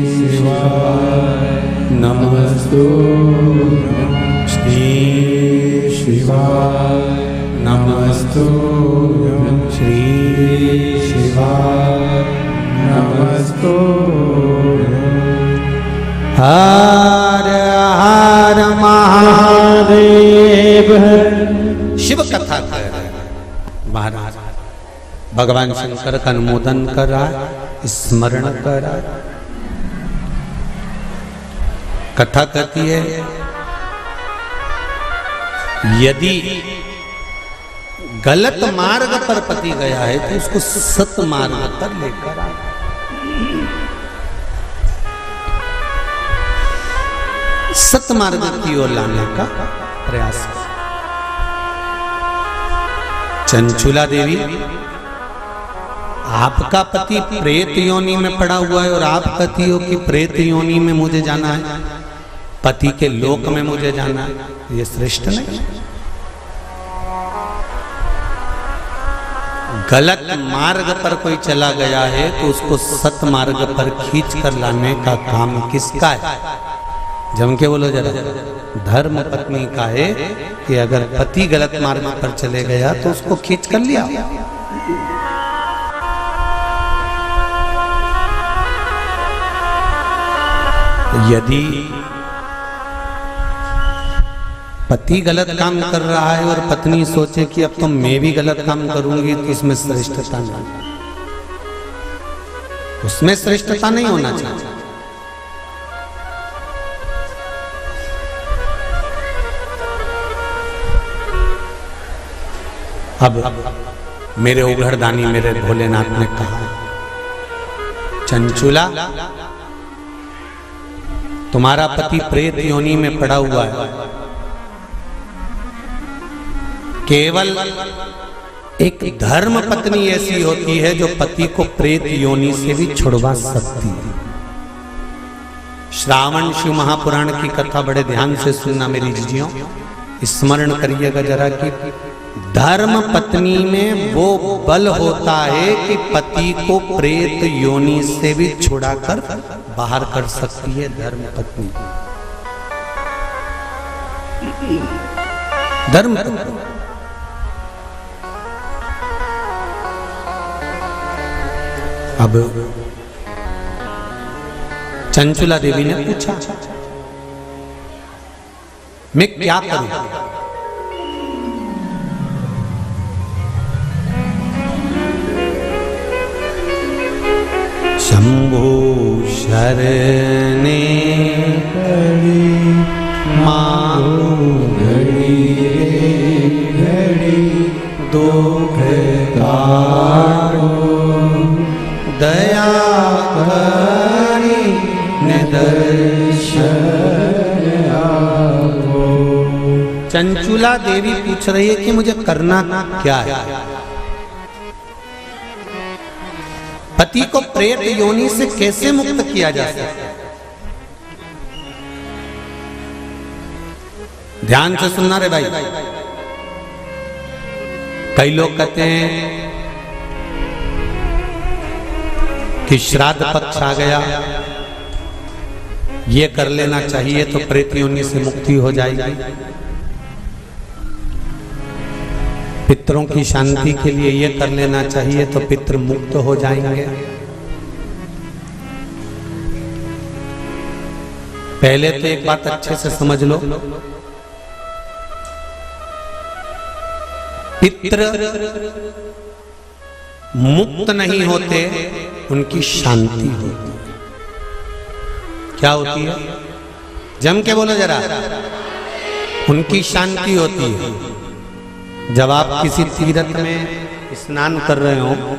शिवाय नमस्तुभ्यं, श्री शिवाय नमस्तुभ्यं, श्री शिवाय नमस्तुभ्यं। हर हर महादेव। शिव कथा कर रहे हैं महाराज। भगवान शंकर का अनुमोदन कर रहा है, स्मरण कर रहा है। कथा कहती है यदि गलत मार्ग पर पति गया है तो उसको सत मार्ग पर लेकर आए। सत मार्ग की ओर लाने का प्रयास। चंचुला देवी, आपका पति प्रेत योनि में पड़ा हुआ है और आप कहती हो कि प्रेत योनि में मुझे जाना है। पति के लोक में मुझे जाना, ये श्रेष्ठ नहीं। गलत मार्ग पर कोई चला गया है तो उसको सत मार्ग पर खींच कर लाने का काम किसका है? जम के बोलो जरा। धर्म पत्नी का है कि अगर पति गलत मार्ग पर चले गया तो उसको खींच कर लिया। यदि पति गलत काम कर रहा है और पत्नी सोचे कि अब तो मैं भी गलत काम करूंगी, तो उसमें श्रेष्ठता नहीं, उसमें श्रेष्ठता नहीं होना चाहिए। अब मेरे उघड़दानी मेरे भोलेनाथ ने कहा, चंचुला तुम्हारा पति प्रेत योनि में पड़ा हुआ है, केवल एक धर्म पत्नी ऐसी होती है जो पति को प्रेत योनि से भी छुड़वा सकती है। श्रावण शिव महापुराण की कथा बड़े ध्यान से सुनना मेरी जीजियों, स्मरण करिएगा जरा कि धर्म पत्नी में वो बल होता है कि पति को प्रेत योनि से भी छुड़ाकर बाहर कर सकती है। धर्म पत्नी, धर्म पत्नी। अब चंचुला देवी ने पूछा, मैं क्या करूं? शंभो शरणे मांगो घड़ी घड़ी दुख काटो, दया करी निदर्शन आपो। चंचुला देवी पूछ रही है कि मुझे करना क्या है? पति को प्रेत योनि से कैसे मुक्त किया जा सकता है? ध्यान से सुनना रे भाई। कई लोग कहते हैं कि श्राद्ध पक्ष आ गया, ये कर लेना चाहिए तो प्रेत योनि से मुक्ति हो जाएगी। पितरों की शांति के लिए ये कर लेना चाहिए तो पितृ मुक्त हो जाएंगे। पहले तो एक बात अच्छे से समझ लो, पितृ मुक्त नहीं होते, उनकी शांति होती है। क्या होती है? जम के बोलो जरा। उनकी शांति होती है। जब आप किसी तीर्थ में स्नान कर रहे हो,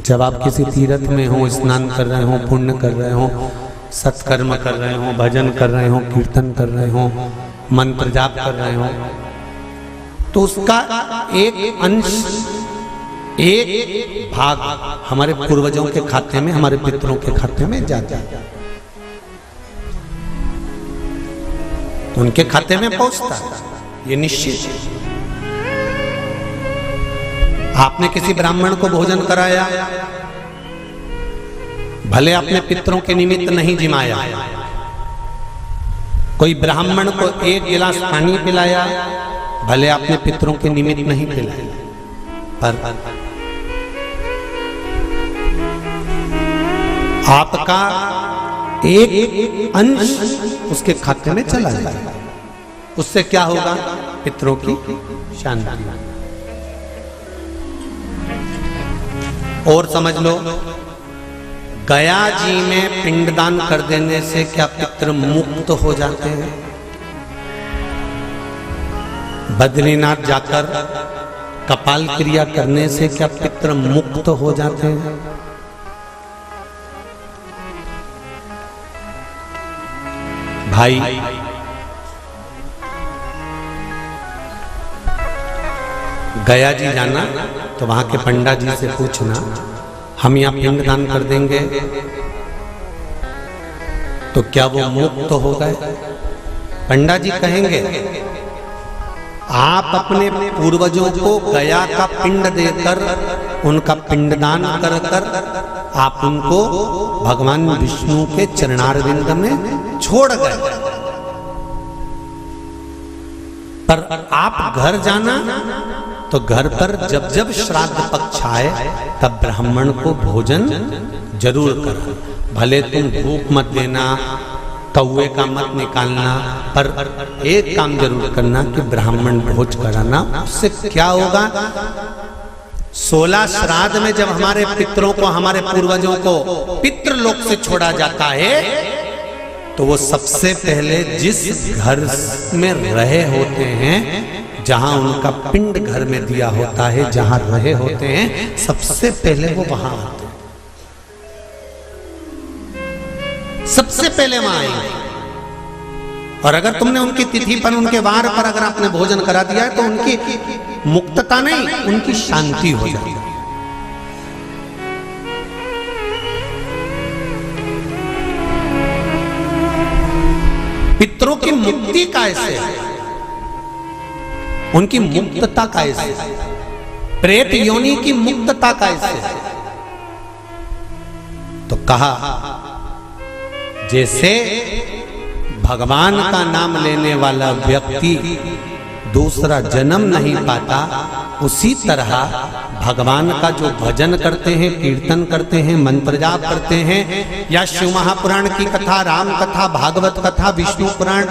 जब आप किसी तीर्थ में हो, स्नान कर रहे हो, पुण्य कर रहे हो, सत्कर्म कर रहे हो, भजन कर रहे हो, कीर्तन कर रहे हो, मंत्र जाप कर रहे हो, तो उसका एक अंश, एक भाग हमारे पूर्वजों के खाते में, हमारे पितरों के खाते में जाता है, उनके खाते में पहुंचता है। ये निश्चित है। आपने किसी ब्राह्मण को भोजन कराया, भले आपने पितरों के निमित्त नहीं जिमाया, कोई ब्राह्मण को एक गिलास पानी पिलाया, भले आपने पितरों के निमित्त नहीं पिलाया, पर आपका एक अंश उसके खाते में चला जाएगा। उससे क्या होगा? पितरों की शांति। और समझ लो, गया जी में पिंडदान कर देने से क्या पितृ मुक्त हो जाते हैं? बद्रीनाथ जाकर कपाल क्रिया करने से क्या पितृ मुक्त हो जाते हैं? भाई, गया जी जाना तो वहां के पंडा जी से पूछना, हम यहाँ पिंड दान कर देंगे, तो क्या वो मुक्त हो गए? पंडा जी कहेंगे आप अपने पूर्वजों को गया का पिंड देकर उनका पिंडदान कर कर आप उनको भगवान विष्णु के चरणारविंद में छोड़ गए, पर आप घर जाना तो घर पर जब जब श्राद्ध पक्ष आए तब ब्राह्मण को भोजन जरूर करना। भले तुम भूख मत देना, कौए का मत निकालना, पर एक काम जरूर करना कि ब्राह्मण भोज कराना। उससे क्या होगा? 16 श्राद्ध में जब हमारे पितरों को, हमारे पूर्वजों को पितृलोक से छोड़ा जाता है तो वो सबसे पहले जिस घर में रहे होते हैं, जहां उनका पिंड घर में दिया होता है, जहां रहे होते हैं, सबसे पहले वो वहां आते हैं, सबसे पहले वहां आएंगे। और अगर तुमने उनकी तिथि पर, उनके वार पर अगर आपने भोजन करा दिया है तो उनकी मुक्तता नहीं, उनकी शांति हो जाती है। पितरों की मुक्ति कैसे, उनकी मुक्तता कैसे, प्रेत योनि की मुक्तता कैसे? तो कहा जैसे भगवान का नाम लेने वाला व्यक्ति दूसरा जन्म नहीं पाता, उसी तरह भगवान का जो भजन करते हैं, कीर्तन करते हैं, मंत्र जाप करते हैं, या शिव महापुराण की कथा, राम कथा, भागवत कथा, विष्णु पुराण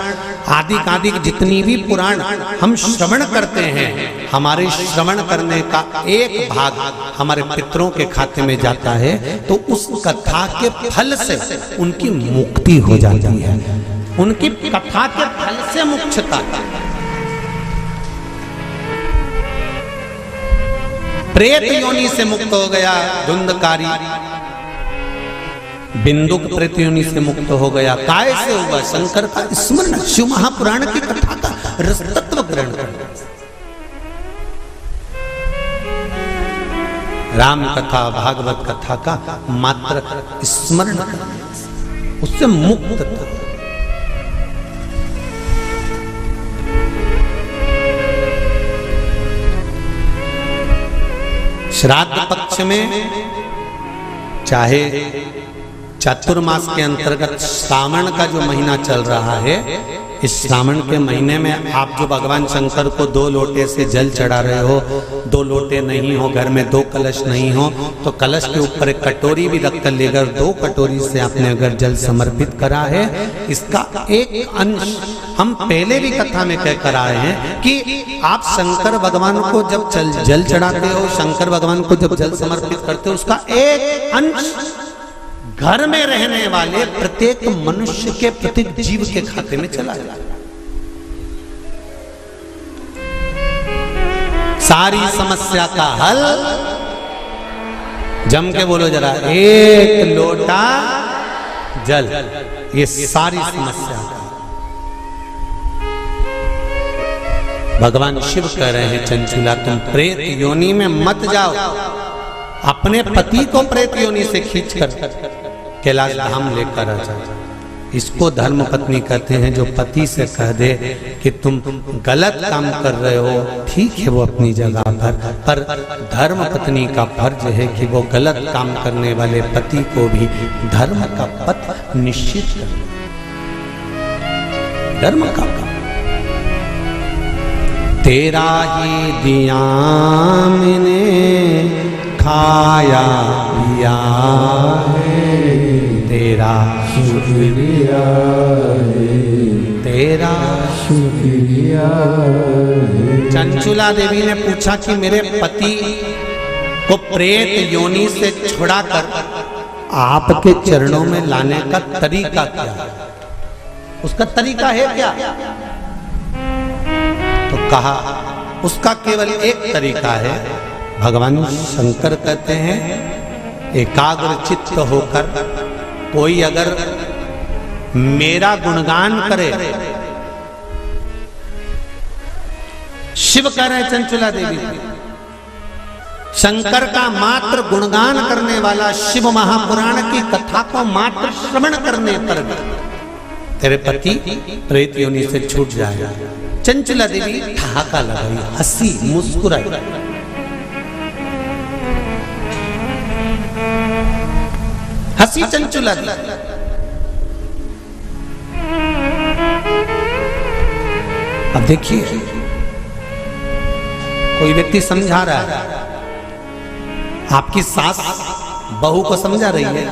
आदि जितनी भी पुराण हम श्रवण करते हैं, हमारे श्रवण करने का एक भाग हमारे पितरों के खाते में जाता है, तो उस कथा के फल से उनकी मुक्ति हो जाती है, उनकी कथा के फल से मोक्षता। प्रेत योनि से मुक्त हो गया धुंधकारी, बिंदुक प्रेत योनि से मुक्त हो गया। काय से होगा? शंकर का स्मरण, शिव महापुराण की कथा का रसतत्व ग्रहण करना, राम कथा, भागवत कथा का मात्र स्मरण करना, उससे मुक्त था। श्राद्ध पक्ष में चाहे चातुर्मास के अंतर्गत श्रावण का जो महीना चल रहा है, इस श्रावण के महीने में आप जो भगवान शंकर को 2 लोटे से जल चढ़ा रहे हो, 2 लोटे नहीं हो, घर में 2 कलश नहीं हो, तो कलश के ऊपर एक कटोरी भी रखकर लेकर 2 कटोरी से आपने अगर जल समर्पित करा है, इसका एक अंश हम पहले भी कथा में कह कर आए हैं कि आप शंकर भगवान को जब जल चढ़ाते हो, शंकर भगवान को जब जल समर्पित करते हो, उसका एक अंश घर में रहने वाले प्रत्येक मनुष्य के, प्रत्येक जीव के खाते में चला जाता है। सारी समस्या का हल, जम के बोलो जरा, 1 लोटा जल, ये सारी समस्या। भगवान शिव कह रहे हैं, चंचुला तुम प्रेत योनि में मत जाओ, अपने पति को प्रेत योनि से खींचकर कैलाश धाम लेकर आ जाओ। इसको धर्म पत्नी कहते हैं, जो पति से कह दे कि तुम गलत काम कर रहे हो, ठीक है वो अपनी जगह पर धर्म पत्नी का फर्ज है कि वो गलत काम करने वाले पति को भी धर्म का पथ निश्चित करे, धर्म का काम। तेरा ही दिया मैंने खाया पिया है, तेरा शुक्रिया है, तेरा शुक्रिया है। चंचुला देवी ने पूछा कि मेरे पति को प्रेत योनि से छुड़ाकर आपके चरणों में लाने का तरीका क्या है? उसका तरीका है क्या? तो कहा उसका केवल एक तरीका है। भगवान शंकर कहते हैं, एकाग्र चित्त होकर कोई अगर मेरा गुणगान करे, शिव कह रहे चंचुला देवी, शंकर का मात्र गुणगान करने वाला, शिव महापुराण की कथा को मात्र श्रवण करने पर तेरे पति प्रेत योनि से छूट जाएगा। चंचला देवी ठहाका लगाई, हंसी, मुस्कुराई। हंसी चंचला देवी। अब देखिए, कोई व्यक्ति समझा रहा है, आपकी सास बहू को समझा रही है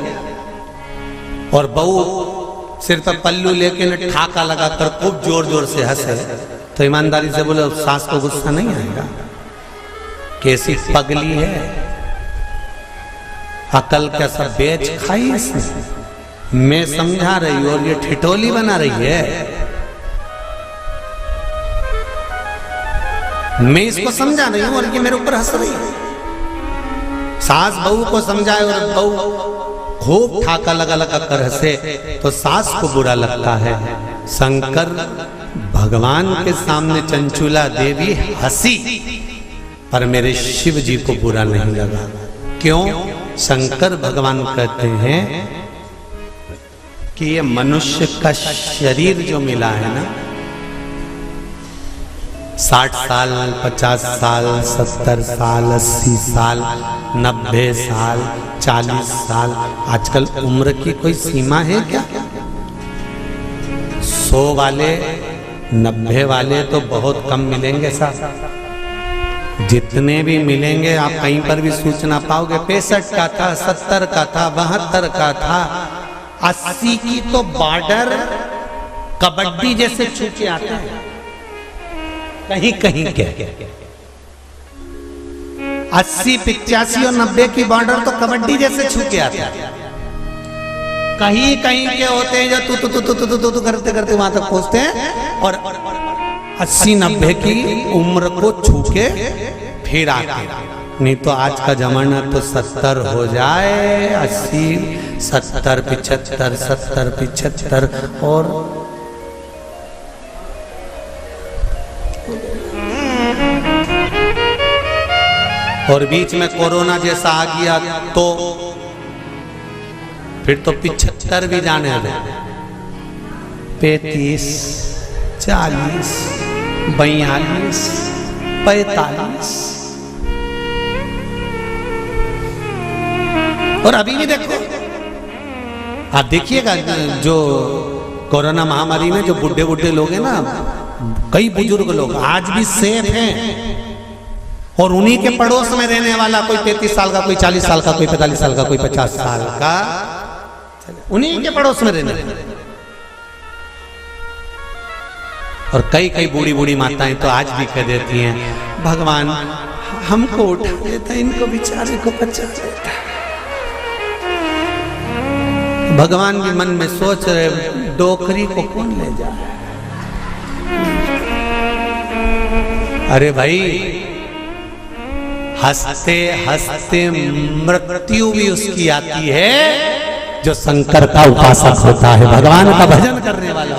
और बहू सिर पर पल्लू लेके न ठाका लगाकर खूब जोर जोर से हंसे, तो ईमानदारी से बोले सास को गुस्सा नहीं आएगा? कैसी पगली है, अकल क्या सब बेच खाई इसने। मैं समझा रही हूं और ये ठिठोली बना रही है। मैं इसको समझा रही हूं और ये मेरे ऊपर हंस रही है। सास बहू को समझाए और बहू खूब ठाका लगा लगा कर हंसे तो सास को बुरा लगता है। शंकर भगवान के सामने चंचुला देवी हंसी, पर मेरे शिव जी को बुरा नहीं लगा। क्यों? शंकर भगवान कहते हैं कि ये मनुष्य का शरीर जो मिला है ना, 60 साल, 50 साल, 70 साल, 80 साल, 90 साल, 40 साल, आजकल उम्र की कोई सीमा है क्या? 100 वाले, 90 वाले तो बहुत कम मिलेंगे साहब। जितने भी मिलेंगे आप कहीं पर भी सूचना पाओगे 65 का था, 70 का था, 72 का था, 80 की तो बॉर्डर कबड्डी जैसे छूटे आते हैं कहीं कहीं के। 80, 85 और 90 की बॉर्डर तो कबड्डी जैसे छूटे आते हैं। कहीं कहीं के होते हैं जो तू करते करते वहां तक पहुंचते हैं और 80-90 की उम्र को छू के फिर आते। नहीं तो आज का जमाना तो 70 हो जाए, 80, 70, 75, 70, 75 और बीच में कोरोना जैसा आ गया तो फिर तो 75 भी जाने लगे। 35, 40, 42, 45 और अभी भी देखो, आप देखिएगा जो कोरोना महामारी में जो बुढ़े बुढ़े लोग हैं ना, कई बुजुर्ग लोग आज भी सेफ हैं और उन्हीं के पड़ोस में रहने वाला कोई 33 साल का, कोई 40 साल का, कोई 45 साल का, कोई 50 साल का, उन्हीं के पड़ोस में रहने और कई कई बूढ़ी बूढ़ी माताएं तो आज भी कह देती हैं भगवान हमको उठा लेता, इनको बेचारे को बचा लेता। भगवान भी मन में सोच रहे डोकरी को कौन ले जाए। अरे भाई, हंसते हंसते मृत्यु भी उसकी आती है जो शंकर का उपासक होता है, भगवान का भजन करने वाला।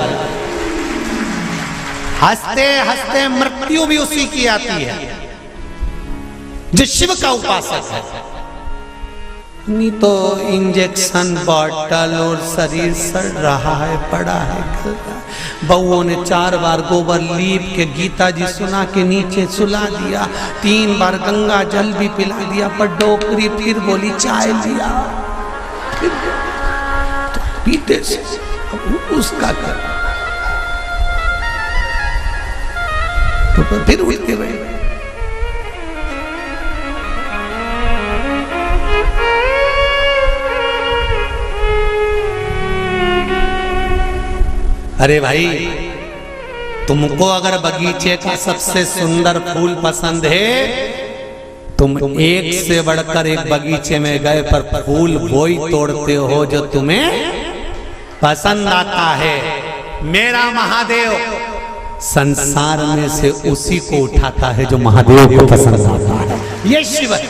हंसते हंसते मृत्यु भी उसी की आती है जो शिव का उपासक है। नहीं तो इंजेक्शन बॉटल और शरीर सड़ रहा है, पड़ा है। बउओं ने 4 बार गोबर लीप के गीता जी सुना के नीचे सुला दिया, 3 बार गंगा जल भी पिला दिया, पर डोकरी फिर बोली चाय लिया, फिर तो पीते से उसका क्या, तो फिर उठते रहे। अरे भाई, तुमको अगर बगीचे का सबसे सुंदर फूल पसंद है, तुम एक से बढ़कर एक बगीचे में गए पर फूल वही तोड़ते हो जो तुम्हें पसंद आता है। मेरा महादेव संसार में से उसी को उठाता है जो महादेव को पसंद आता है। ये शिव है।